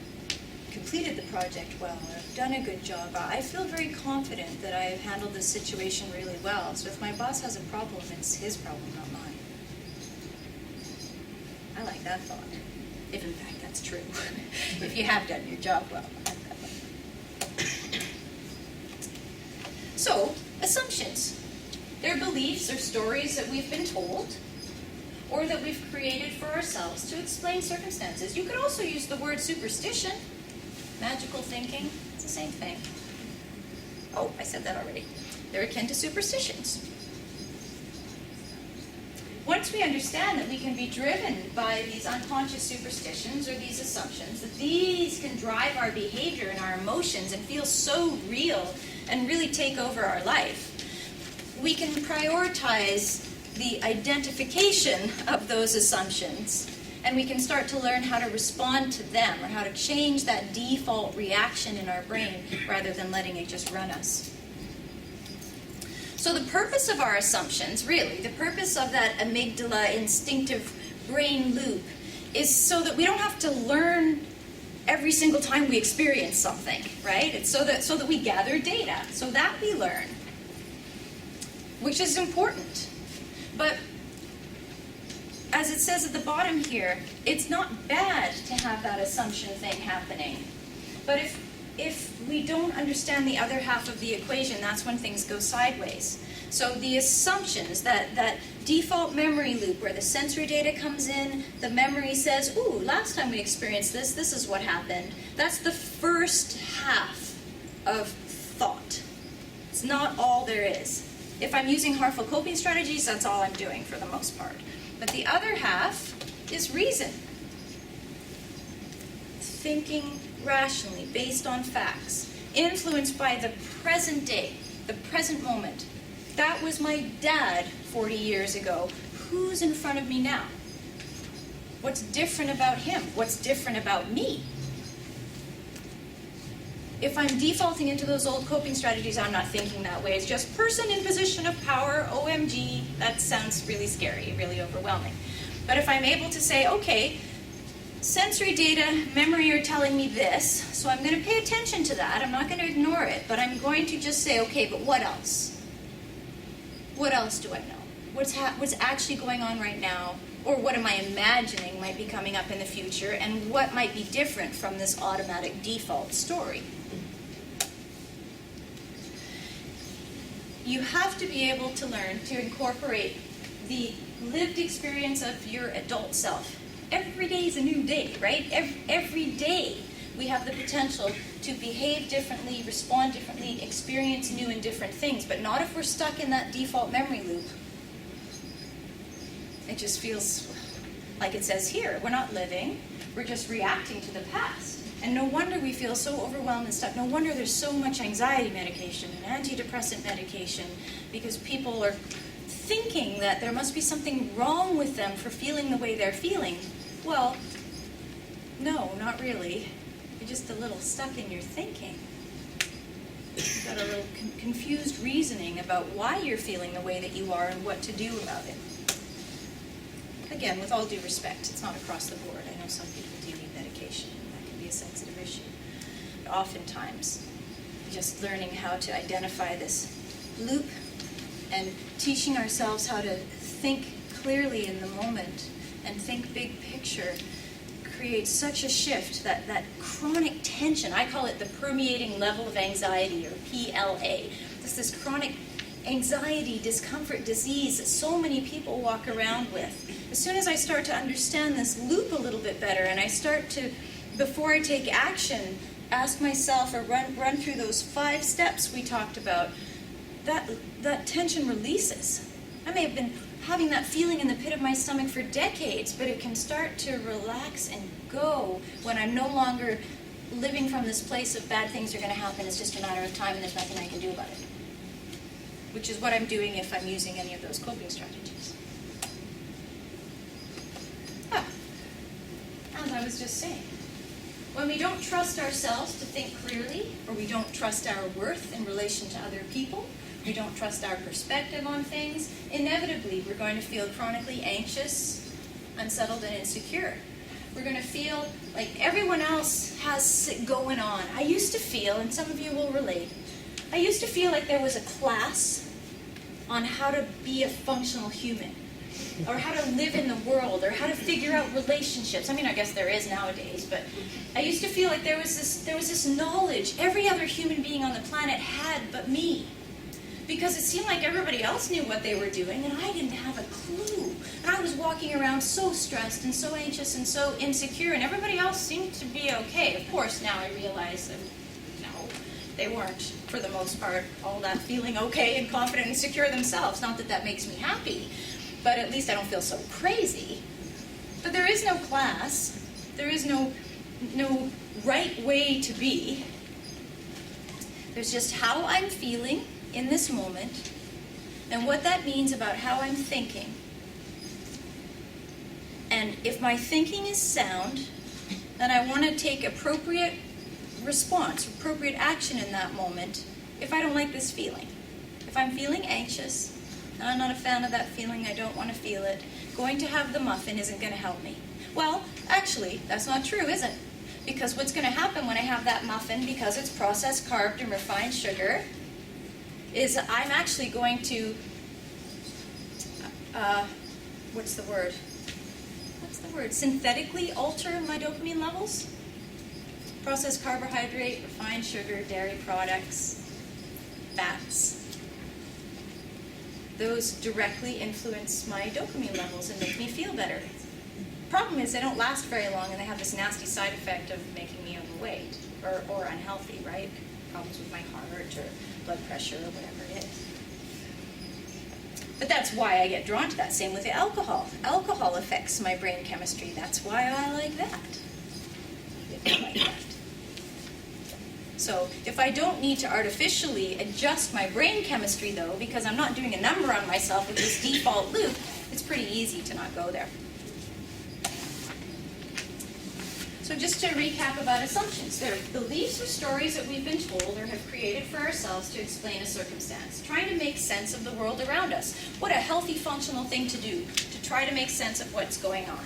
completed the project well. I've done a good job. I feel very confident that I've handled this situation really well. So if my boss has a problem, it's his problem, not mine. I like that thought. If in fact that's true. If you have done your job well. So, assumptions. They're beliefs or stories that we've been told or that we've created for ourselves to explain circumstances. You could also use the word superstition. Magical thinking, it's the same thing. Oh, I said that already. They're akin to superstitions. Once we understand that we can be driven by these unconscious superstitions or these assumptions, that these can drive our behavior and our emotions and feel so real and really take over our life, we can prioritize the identification of those assumptions, and we can start to learn how to respond to them or how to change that default reaction in our brain rather than letting it just run us. So the purpose of our assumptions, really, the purpose of that amygdala instinctive brain loop is so that we don't have to learn every single time we experience something, right? It's so that we gather data, so that we learn, which is important. But as it says at the bottom here, it's not bad to have that assumption thing happening. But if we don't understand the other half of the equation, that's when things go sideways. So the assumptions, that default memory loop where the sensory data comes in, the memory says, ooh, last time we experienced this, this is what happened. That's the first half of thought. It's not all there is. If I'm using harmful coping strategies, that's all I'm doing for the most part. But the other half is reason. Thinking rationally, based on facts, influenced by the present day, the present moment. That was my dad 40 years ago. Who's in front of me now? What's different about him? What's different about me? If I'm defaulting into those old coping strategies, I'm not thinking that way. It's just person in position of power, OMG. That sounds really scary, really overwhelming. But if I'm able to say, okay, sensory data, memory are telling me this, so I'm going to pay attention to that. I'm not going to ignore it, but I'm going to just say, okay, but what else? What else do I know? What's actually going on right now? Or what am I imagining might be coming up in the future? And what might be different from this automatic default story? You have to be able to learn to incorporate the lived experience of your adult self. Every day is a new day, right? Every day we have the potential to behave differently, respond differently, experience new and different things, but not if we're stuck in that default memory loop. It just feels like it says here, we're not living, we're just reacting to the past. And no wonder we feel so overwhelmed and stuck. No wonder there's so much anxiety medication and antidepressant medication, because people are thinking that there must be something wrong with them for feeling the way they're feeling. Well, no, not really. You're just a little stuck in your thinking. You've got a little confused reasoning about why you're feeling the way that you are and what to do about it. Again, with all due respect, it's not across the board. I know some people do need medication, and that can be a sensitive issue. But oftentimes, just learning how to identify this loop and teaching ourselves how to think clearly in the moment and think big picture creates such a shift, that chronic tension, I call it the permeating level of anxiety, or PLA. It's this chronic anxiety, discomfort, disease that so many people walk around with. As soon as I start to understand this loop a little bit better, and I start to, before I take action, ask myself or run through those 5 steps we talked about, that tension releases. I may have been having that feeling in the pit of my stomach for decades, but it can start to relax and go when I'm no longer living from this place of bad things are going to happen. It's just a matter of time and there's nothing I can do about it. Which is what I'm doing if I'm using any of those coping strategies. As I was just saying, when we don't trust ourselves to think clearly, or we don't trust our worth in relation to other people, we don't trust our perspective on things, inevitably we're going to feel chronically anxious, unsettled, and insecure. We're going to feel like everyone else has it going on. I used to feel, and some of you will relate, I used to feel like there was a class on how to be a functional human, or how to live in the world, or how to figure out relationships. I mean, I guess there is nowadays, but I used to feel like there was this knowledge every other human being on the planet had but me. Because it seemed like everybody else knew what they were doing, and I didn't have a clue. And I was walking around so stressed and so anxious and so insecure, and everybody else seemed to be okay. Of course, now I realize that, no, they weren't, for the most part, all that feeling okay and confident and secure themselves. Not that that makes me happy, but at least I don't feel so crazy. But there is no class. There is no right way to be. There's just how I'm feeling in this moment, and what that means about how I'm thinking. And if my thinking is sound, then I want to take appropriate response, appropriate action in that moment if I don't like this feeling. If I'm feeling anxious, and I'm not a fan of that feeling, I don't want to feel it, going to have the muffin isn't going to help me. Well, actually, that's not true, is it? Because what's going to happen when I have that muffin, because it's processed carb and refined sugar, is I'm actually going to, what's the word? what's the word, synthetically alter my dopamine levels. Processed carbohydrate, refined sugar, dairy products, fats. Those directly influence my dopamine levels and make me feel better. Problem is they don't last very long and they have this nasty side effect of making me overweight or unhealthy, right? Problems with my heart or blood pressure or whatever it is. But that's why I get drawn to that. Same with the alcohol. Alcohol affects my brain chemistry. That's why I like that. I like that. So if I don't need to artificially adjust my brain chemistry, though, because I'm not doing a number on myself with this default loop, it's pretty easy to not go there. So just to recap about assumptions, they're beliefs or stories that we've been told or have created for ourselves to explain a circumstance, trying to make sense of the world around us. What a healthy, functional thing to do, to try to make sense of what's going on.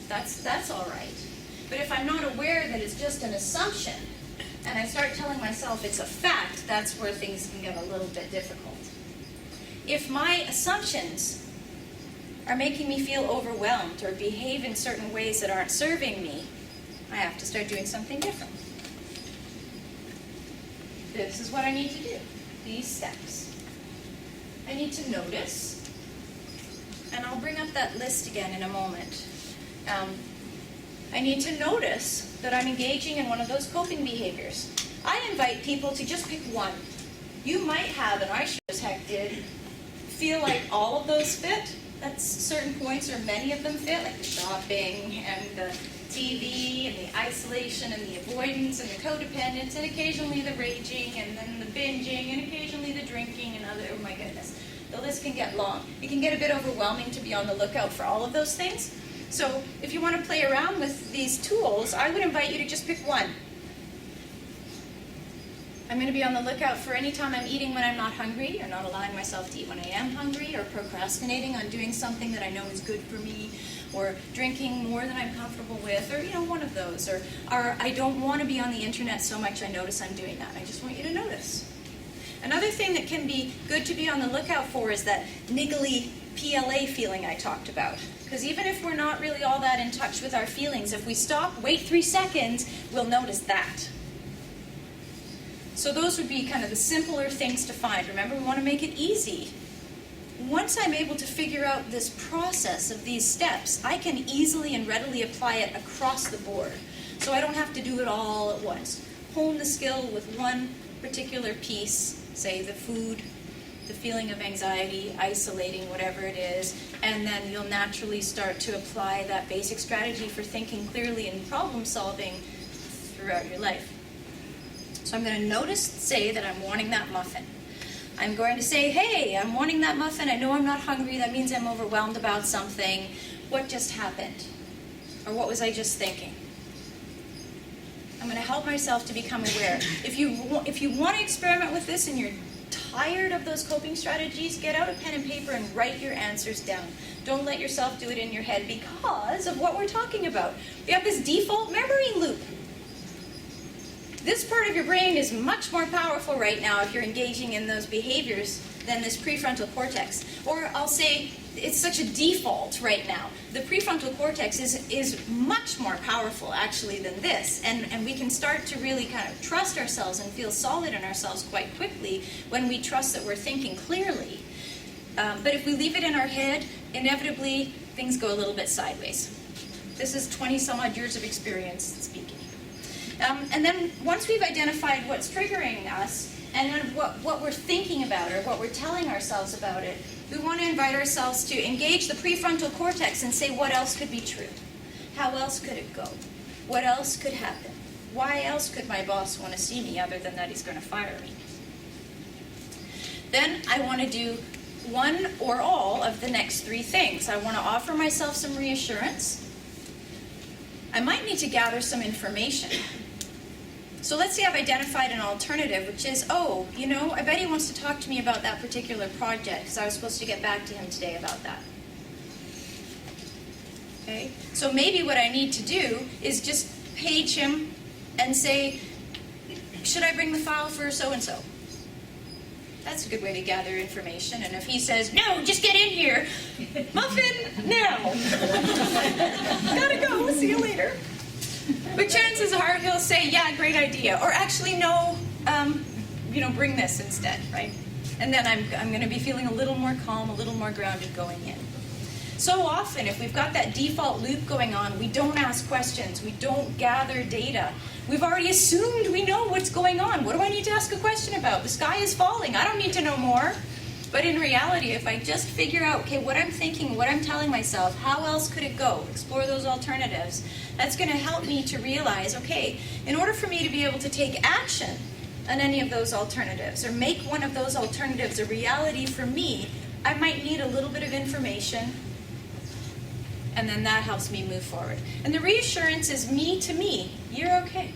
That's all right. But if I'm not aware that it's just an assumption, and I start telling myself it's a fact, that's where things can get a little bit difficult. If my assumptions are making me feel overwhelmed or behave in certain ways that aren't serving me, I have to start doing something different. This is what I need to do, these steps. I need to notice, and I'll bring up that list again in a moment. I need to notice that I'm engaging in one of those coping behaviors. I invite people to just pick one. You might have, and I sure as heck did, feel like all of those fit. That's certain points or many of them fit, like the shopping and the TV and the isolation and the avoidance and the codependence and occasionally the raging and then the binging and occasionally the drinking and other, oh my goodness. The list can get long. It can get a bit overwhelming to be on the lookout for all of those things. So if you want to play around with these tools, I would invite you to just pick one. I'm going to be on the lookout for any time I'm eating when I'm not hungry, or not allowing myself to eat when I am hungry, or procrastinating on doing something that I know is good for me, or drinking more than I'm comfortable with, or one of those. Or I don't want to be on the internet so much I notice I'm doing that. I just want you to notice. Another thing that can be good to be on the lookout for is that niggly PLA feeling I talked about. Because even if we're not really all that in touch with our feelings, if we stop, wait 3 seconds, we'll notice that. So those would be kind of the simpler things to find. Remember, we want to make it easy. Once I'm able to figure out this process of these steps, I can easily and readily apply it across the board. So I don't have to do it all at once. Hone the skill with one particular piece, say the food, the feeling of anxiety, isolating, whatever it is, and then you'll naturally start to apply that basic strategy for thinking clearly and problem solving throughout your life. So I'm going to notice, say that I'm wanting that muffin. I'm going to say, hey, I'm wanting that muffin. I know I'm not hungry. That means I'm overwhelmed about something. What just happened? Or what was I just thinking? I'm going to help myself to become aware. If you want to experiment with this and you're tired of those coping strategies, get out a pen and paper and write your answers down. Don't let yourself do it in your head because of what we're talking about. We have this default memory loop. This part of your brain is much more powerful right now if you're engaging in those behaviors than this prefrontal cortex. Or I'll say it's such a default right now. The prefrontal cortex is much more powerful actually than this. And we can start to really kind of trust ourselves and feel solid in ourselves quite quickly when we trust that we're thinking clearly. But if we leave it in our head, inevitably things go a little bit sideways. This is 20 some odd years of experience speaking. And then once we've identified what's triggering us and then what we're thinking about or what we're telling ourselves about it, we want to invite ourselves to engage the prefrontal cortex and say what else could be true? How else could it go? What else could happen? Why else could my boss want to see me other than that he's going to fire me? Then I want to do one or all of the next 3 things. I want to offer myself some reassurance. I might need to gather some information. So let's say I've identified an alternative, which is, I bet he wants to talk to me about that particular project because I was supposed to get back to him today about that. Okay? So maybe what I need to do is just page him and say, should I bring the file for so-and-so? That's a good way to gather information. And if he says, no, just get in here, muffin, now. now. Gotta go, see you later. But chances are he'll say, yeah, great idea. Or actually, no, bring this instead, right? And then I'm going to be feeling a little more calm, a little more grounded going in. So often, if we've got that default loop going on, we don't ask questions, we don't gather data. We've already assumed we know what's going on. What do I need to ask a question about? The sky is falling. I don't need to know more. But in reality, if I just figure out, okay, what I'm thinking, what I'm telling myself, how else could it go? Explore those alternatives. That's going to help me to realize, okay, in order for me to be able to take action on any of those alternatives or make one of those alternatives a reality for me, I might need a little bit of information, and then that helps me move forward. And the reassurance is me to me. You're okay.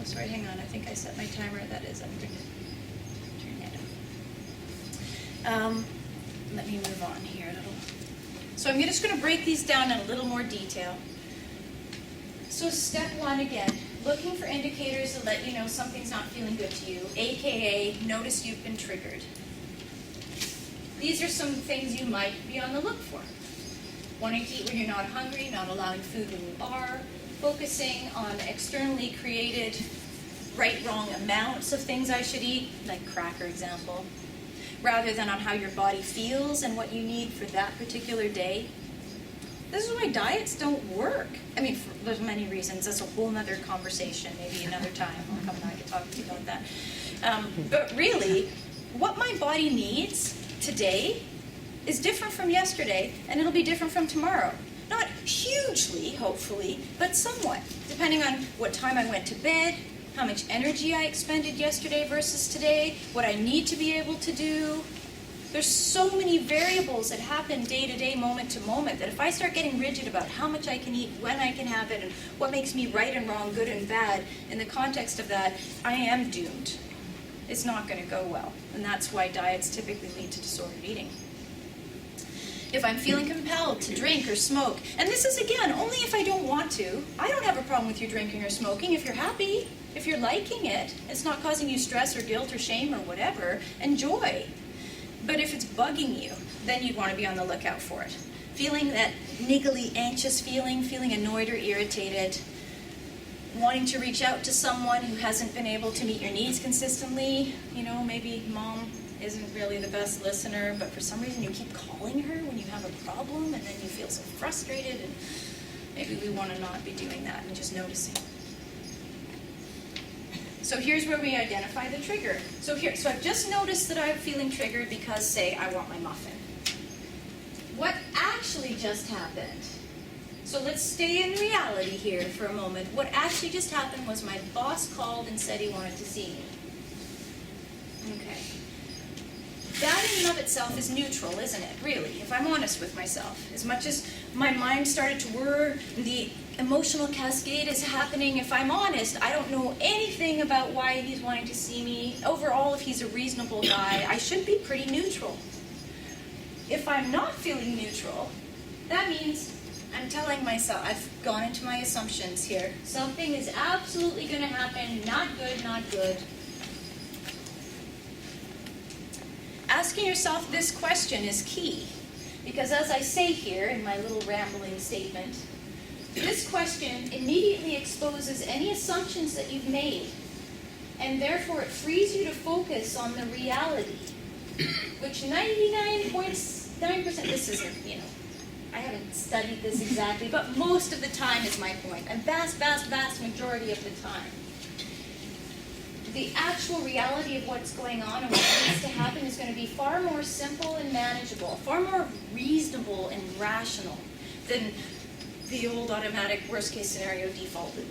Oh, sorry, hang on. I think I set my timer. That is, I'm going to turn that off. Let me move on here a little. So I'm just going to break these down in a little more detail. So step one again, looking for indicators that let you know something's not feeling good to you, aka notice you've been triggered. These are some things you might be on the look for. Wanting to eat when you're not hungry, not allowing food when you are, focusing on externally created right-wrong amounts of things I should eat, like cracker example, rather than on how your body feels and what you need for that particular day. This is why diets don't work. I mean, there's many reasons. That's a whole other conversation, maybe another time. I'll come back and talk to you about that. But really, what my body needs today is different from yesterday, and it'll be different from tomorrow. Not hugely, hopefully, but somewhat, depending on what time I went to bed, how much energy I expended yesterday versus today, what I need to be able to do. There's so many variables that happen day to day, moment to moment, that if I start getting rigid about how much I can eat, when I can have it, and what makes me right and wrong, good and bad, in the context of that, I am doomed. It's not going to go well, and that's why diets typically lead to disordered eating. If I'm feeling compelled to drink or smoke, and this is, again, only if I don't want to. I don't have a problem with you drinking or smoking. If you're happy, if you're liking it, it's not causing you stress or guilt or shame or whatever, enjoy. But if it's bugging you, then you'd want to be on the lookout for it. Feeling that niggly, anxious feeling annoyed or irritated, wanting to reach out to someone who hasn't been able to meet your needs consistently, maybe mom isn't really the best listener, but for some reason you keep calling her when you have a problem, and then you feel so frustrated, and maybe we want to not be doing that and just noticing. So here's where we identify the trigger. So I've just noticed that I'm feeling triggered because, say, I want my muffin. What actually just happened? So let's stay in reality here for a moment. What actually just happened was my boss called and said he wanted to see me. Okay. That in and of itself is neutral, isn't it, really, if I'm honest with myself? As much as my mind started to whir, the emotional cascade is happening, if I'm honest, I don't know anything about why he's wanting to see me. Overall, if he's a reasonable guy, I should be pretty neutral. If I'm not feeling neutral, that means I'm telling myself, I've gone into my assumptions here. Something is absolutely going to happen, not good, not good. Asking yourself this question is key, because as I say here in my little rambling statement, this question immediately exposes any assumptions that you've made, and therefore it frees you to focus on the reality, which 99.9%, this isn't, I haven't studied this exactly, but most of the time is my point, a vast, vast, vast majority of the time. The actual reality of what's going on and what needs to happen is going to be far more simple and manageable, far more reasonable and rational than the old automatic worst-case scenario default loop.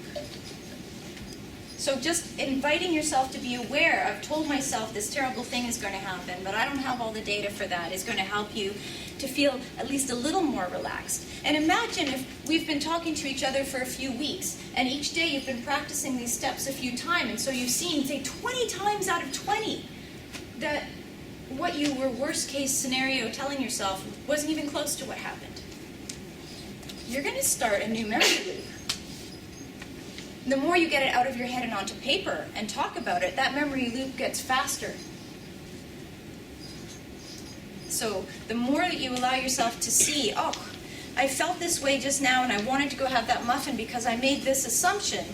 So just inviting yourself to be aware, I've told myself this terrible thing is going to happen, but I don't have all the data for that, is going to help you to feel at least a little more relaxed. And imagine if we've been talking to each other for a few weeks, and each day you've been practicing these steps a few times, and so you've seen, say, 20 times out of 20 that what you were worst-case scenario telling yourself wasn't even close to what happened. You're going to start a new memory loop. The more you get it out of your head and onto paper and talk about it, that memory loop gets faster. So the more that you allow yourself to see, oh, I felt this way just now and I wanted to go have that muffin because I made this assumption,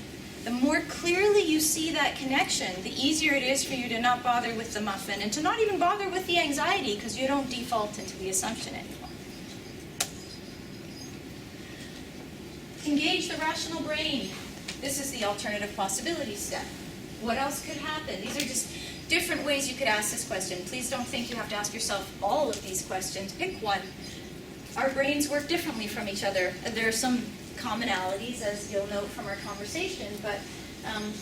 the more clearly you see that connection, the easier it is for you to not bother with the muffin and to not even bother with the anxiety because you don't default into the assumption anymore. Engage the rational brain. This is the alternative possibility step. What else could happen? These are just different ways you could ask this question. Please don't think you have to ask yourself all of these questions. Pick one. Our brains work differently from each other. There are some commonalities, as you'll note from our conversation, but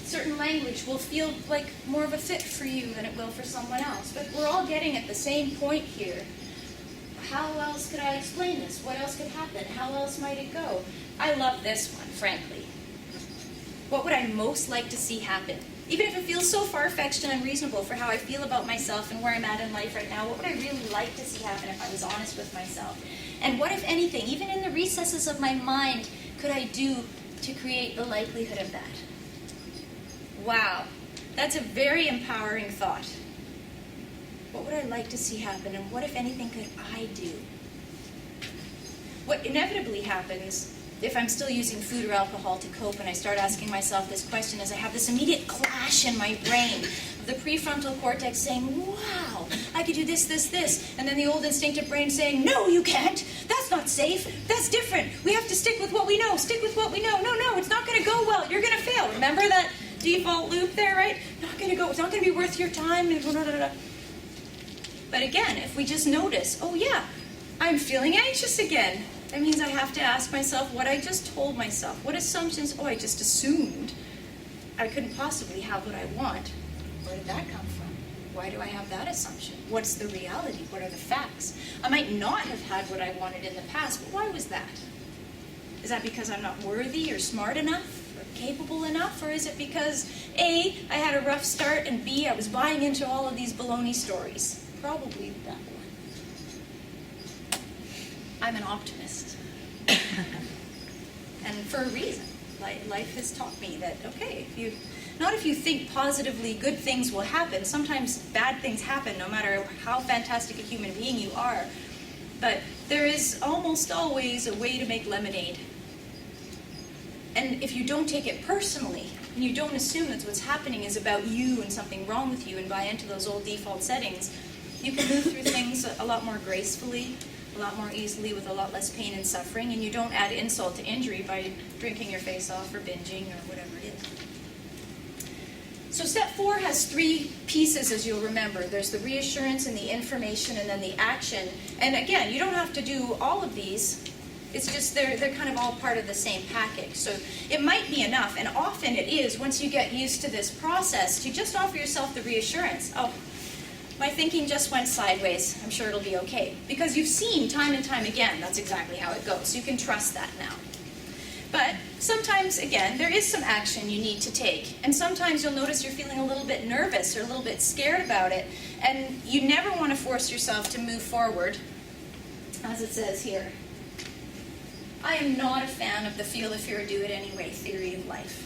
certain language will feel like more of a fit for you than it will for someone else. But we're all getting at the same point here. How else could I explain this? What else could happen? How else might it go? I love this one, frankly. What would I most like to see happen? Even if it feels so far-fetched and unreasonable for how I feel about myself and where I'm at in life right now, what would I really like to see happen if I was honest with myself? And what, if anything, even in the recesses of my mind, could I do to create the likelihood of that? Wow, that's a very empowering thought. What would I like to see happen, and what, if anything, could I do? What inevitably happens if I'm still using food or alcohol to cope and I start asking myself this question is I have this immediate clash in my brain of the prefrontal cortex saying, wow, I could do this, this, this. And then the old instinctive brain saying, no, you can't. That's not safe. That's different. We have to stick with what we know. Stick with what we know. No, it's not going to go well. You're going to fail. Remember that default loop there, right? Not going to go. It's not going to be worth your time. But again, if we just notice, oh yeah, I'm feeling anxious again. That means I have to ask myself what I just told myself. What assumptions, I just assumed I couldn't possibly have what I want. Where did that come from? Why do I have that assumption? What's the reality? What are the facts? I might not have had what I wanted in the past, but why was that? Is that because I'm not worthy or smart enough or capable enough? Or is it because A, I had a rough start, and B, I was buying into all of these baloney stories? Probably that one. I'm an optimist. And for a reason. Life has taught me that, okay, if you think positively, good things will happen. Sometimes bad things happen no matter how fantastic a human being you are. But there is almost always a way to make lemonade. And if you don't take it personally, and you don't assume that what's happening is about you and something wrong with you and buy into those old default settings, you can move through things a lot more gracefully, a lot more easily, with a lot less pain and suffering, and you don't add insult to injury by drinking your face off or binging or whatever it is. So step 4 has 3 pieces, as you'll remember. There's the reassurance and the information and then the action. And again, you don't have to do all of these. It's just they're kind of all part of the same package. So it might be enough, and often it is, once you get used to this process, to just offer yourself the reassurance. Oh, my thinking just went sideways. I'm sure it'll be okay. Because you've seen time and time again that's exactly how it goes. You can trust that now. But sometimes, again, there is some action you need to take. And sometimes you'll notice you're feeling a little bit nervous or a little bit scared about it. And you never want to force yourself to move forward, as it says here. I am not a fan of the feel if you're do it anyway theory of life.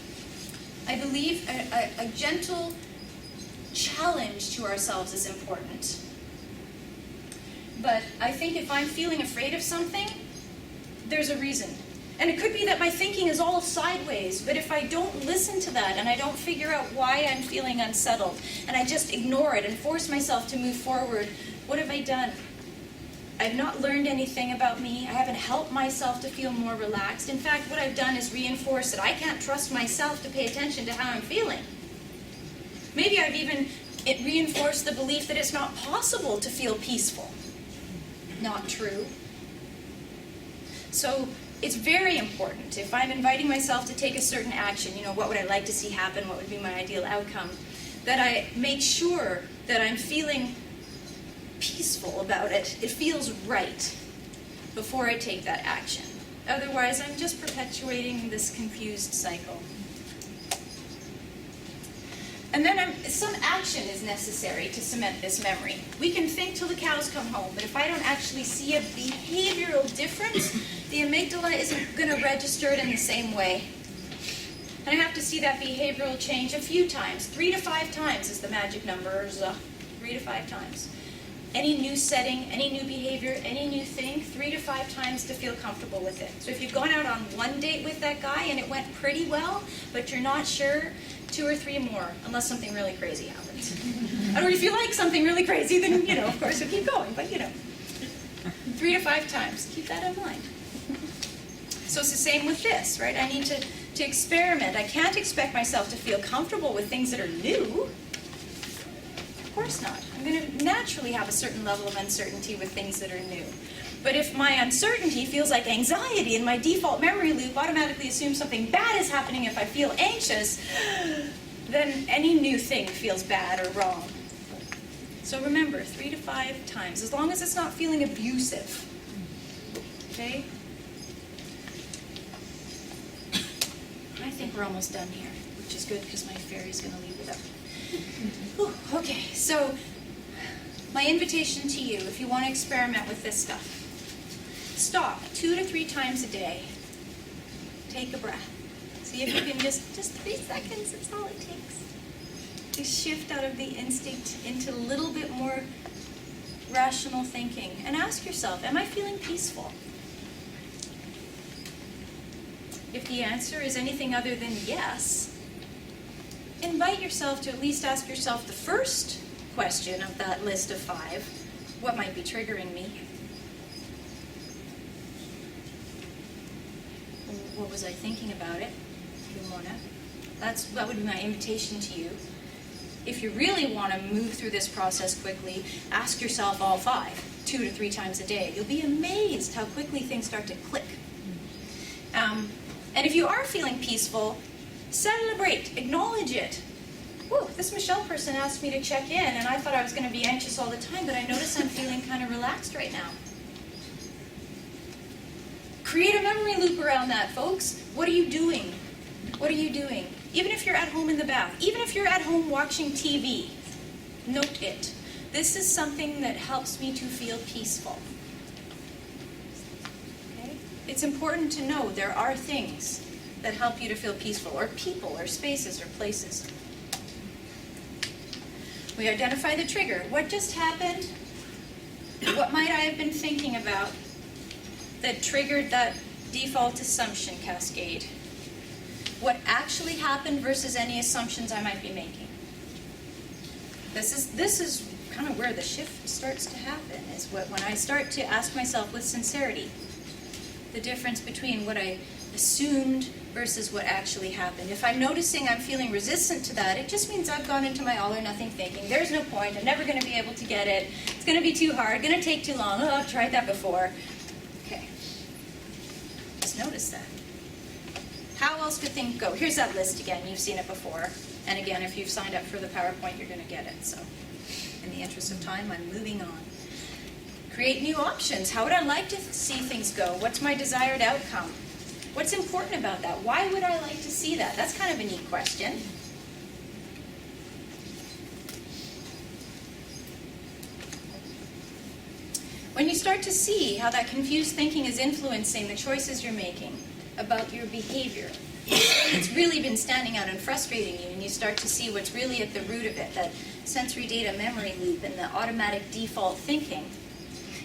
I believe a gentle challenge to ourselves is important. But I think if I'm feeling afraid of something, there's a reason. And it could be that my thinking is all sideways, but if I don't listen to that and I don't figure out why I'm feeling unsettled, and I just ignore it and force myself to move forward, what have I done? I've not learned anything about me. I haven't helped myself to feel more relaxed. In fact, what I've done is reinforce that I can't trust myself to pay attention to how I'm feeling. Maybe I've even reinforced the belief that it's not possible to feel peaceful. Not true. So it's very important, if I'm inviting myself to take a certain action, what would I like to see happen, what would be my ideal outcome, that I make sure that I'm feeling peaceful about it. It feels right before I take that action. Otherwise, I'm just perpetuating this confused cycle. And then some action is necessary to cement this memory. We can think till the cows come home, but if I don't actually see a behavioral difference, the amygdala isn't going to register it in the same way. And I have to see that behavioral change a few times. 3 to 5 times is the magic number, 3 to 5 times. any new setting, any new behavior, any new thing 3 to 5 times to feel comfortable with it. So if you've gone out on one date with that guy and it went pretty well, but you're not sure, 2 or 3 more, unless something really crazy happens. Or if you like something really crazy, then, of course, you'll keep going, but, 3 to 5 times. Keep that in mind. So it's the same with this, right? I need to experiment. I can't expect myself to feel comfortable with things that are new. Of course not. I'm going to naturally have a certain level of uncertainty with things that are new. But if my uncertainty feels like anxiety and my default memory loop automatically assumes something bad is happening if I feel anxious, then any new thing feels bad or wrong. So remember, 3 to 5 times, as long as it's not feeling abusive. Okay? I think we're almost done here, which is good because my fairy's going to leave it up. Whew, okay, so my invitation to you, if you want to experiment with this stuff, stop 2 to 3 times a day. Take a breath. See if you can just 3 seconds, that's all it takes. To shift out of the instinct into a little bit more rational thinking. And ask yourself, am I feeling peaceful? If the answer is anything other than yes, invite yourself to at least ask yourself the first question of that list of 5. What might be triggering me? What was I thinking about it? That would be my invitation to you. If you really want to move through this process quickly, ask yourself all 5, 2 to 3 times a day. You'll be amazed how quickly things start to click. And if you are feeling peaceful, celebrate, acknowledge it. Whoa, this Michelle person asked me to check in, and I thought I was going to be anxious all the time, but I notice I'm feeling kind of relaxed right now. Create a memory loop around that, folks. What are you doing? What are you doing? Even if you're at home in the bath, even if you're at home watching TV, note it. This is something that helps me to feel peaceful. Okay? It's important to know there are things that help you to feel peaceful, or people, or spaces, or places. We identify the trigger. What just happened? What might I have been thinking about that triggered that default assumption cascade? What actually happened versus any assumptions I might be making. This is kind of where the shift starts to happen, is when I start to ask myself with sincerity the difference between what I assumed versus what actually happened. If I'm noticing I'm feeling resistant to that, it just means I've gone into my all or nothing thinking. There's no point. I'm never going to be able to get it. It's going to be too hard. Going to take too long. Oh, I've tried that before. Okay. Just notice that. How else could things go? Here's that list again. You've seen it before. And again, if you've signed up for the PowerPoint, you're going to get it. So in the interest of time, I'm moving on. Create new options. How would I like to see things go? What's my desired outcome? What's important about that? Why would I like to see that? That's kind of a neat question. When you start to see how that confused thinking is influencing the choices you're making about your behavior, it's really been standing out and frustrating you, and you start to see what's really at the root of it, that sensory data memory loop and the automatic default thinking,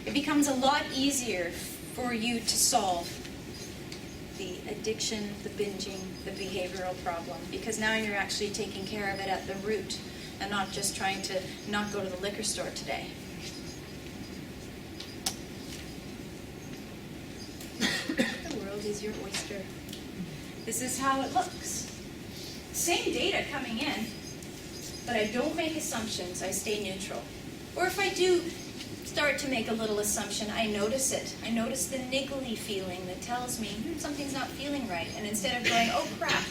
it becomes a lot easier for you to solve the addiction, the binging, the behavioral problem, because now you're actually taking care of it at the root and not just trying to not go to the liquor store today. The world is your oyster. This is how it looks. Same data coming in, but I don't make assumptions. I stay neutral. Or if I do start to make a little assumption, I notice it. I notice the niggly feeling that tells me something's not feeling right. And instead of going, oh crap,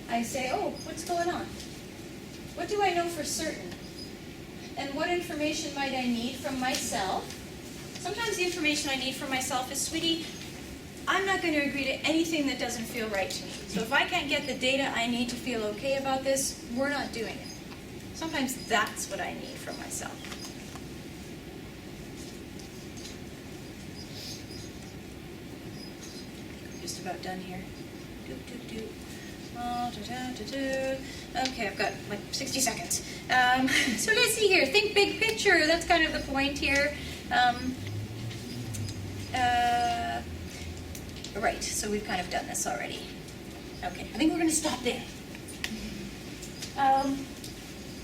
I say, oh, what's going on? What do I know for certain? And what information might I need from myself? Sometimes the information I need from myself is, sweetie, I'm not going to agree to anything that doesn't feel right to me. So if I can't get the data I need to feel okay about this, we're not doing it. Sometimes that's what I need from myself. Just about done here. Okay, I've got like 60 seconds. So let's see here. Think big picture. That's kind of the point here. Right, so we've kind of done this already. Okay, I think we're going to stop there.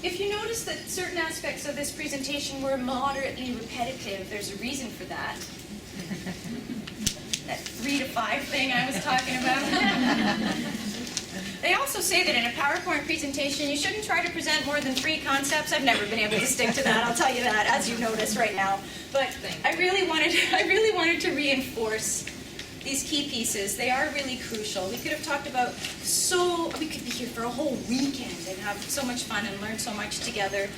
If you notice that certain aspects of this presentation were moderately repetitive, there's a reason for that. That 3 to 5 thing I was talking about. They also say that in a PowerPoint presentation, you shouldn't try to present more than 3 concepts. I've never been able to stick to that, I'll tell you that, as you notice right now. But I really wanted to reinforce these key pieces. They are really crucial. We could have talked about we could be here for a whole weekend and have so much fun and learn so much together.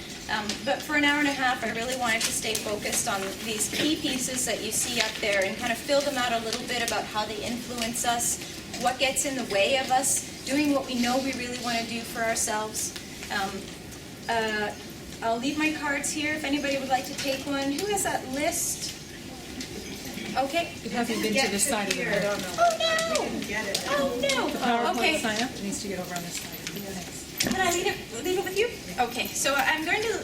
But for an hour and a half, I really wanted to stay focused on these key pieces that you see up there and kind of fill them out a little bit about how they influence us, what gets in the way of us doing what we know we really want to do for ourselves. I'll leave my cards here if anybody would like to take one. Who has that list? Okay. It hasn't been to the side of the room. Oh no! Oh no! The PowerPoint Okay. sign up, it needs to get over on this side. Thanks. Can I leave it with you? Okay, so I'm going to,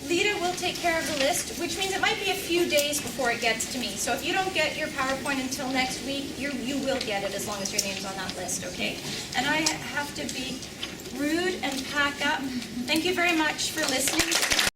Lita will take care of the list, which means it might be a few days before it gets to me. So if you don't get your PowerPoint until next week, you will get it as long as your name's on that list, okay? And I have to be rude and pack up. Thank you very much for listening.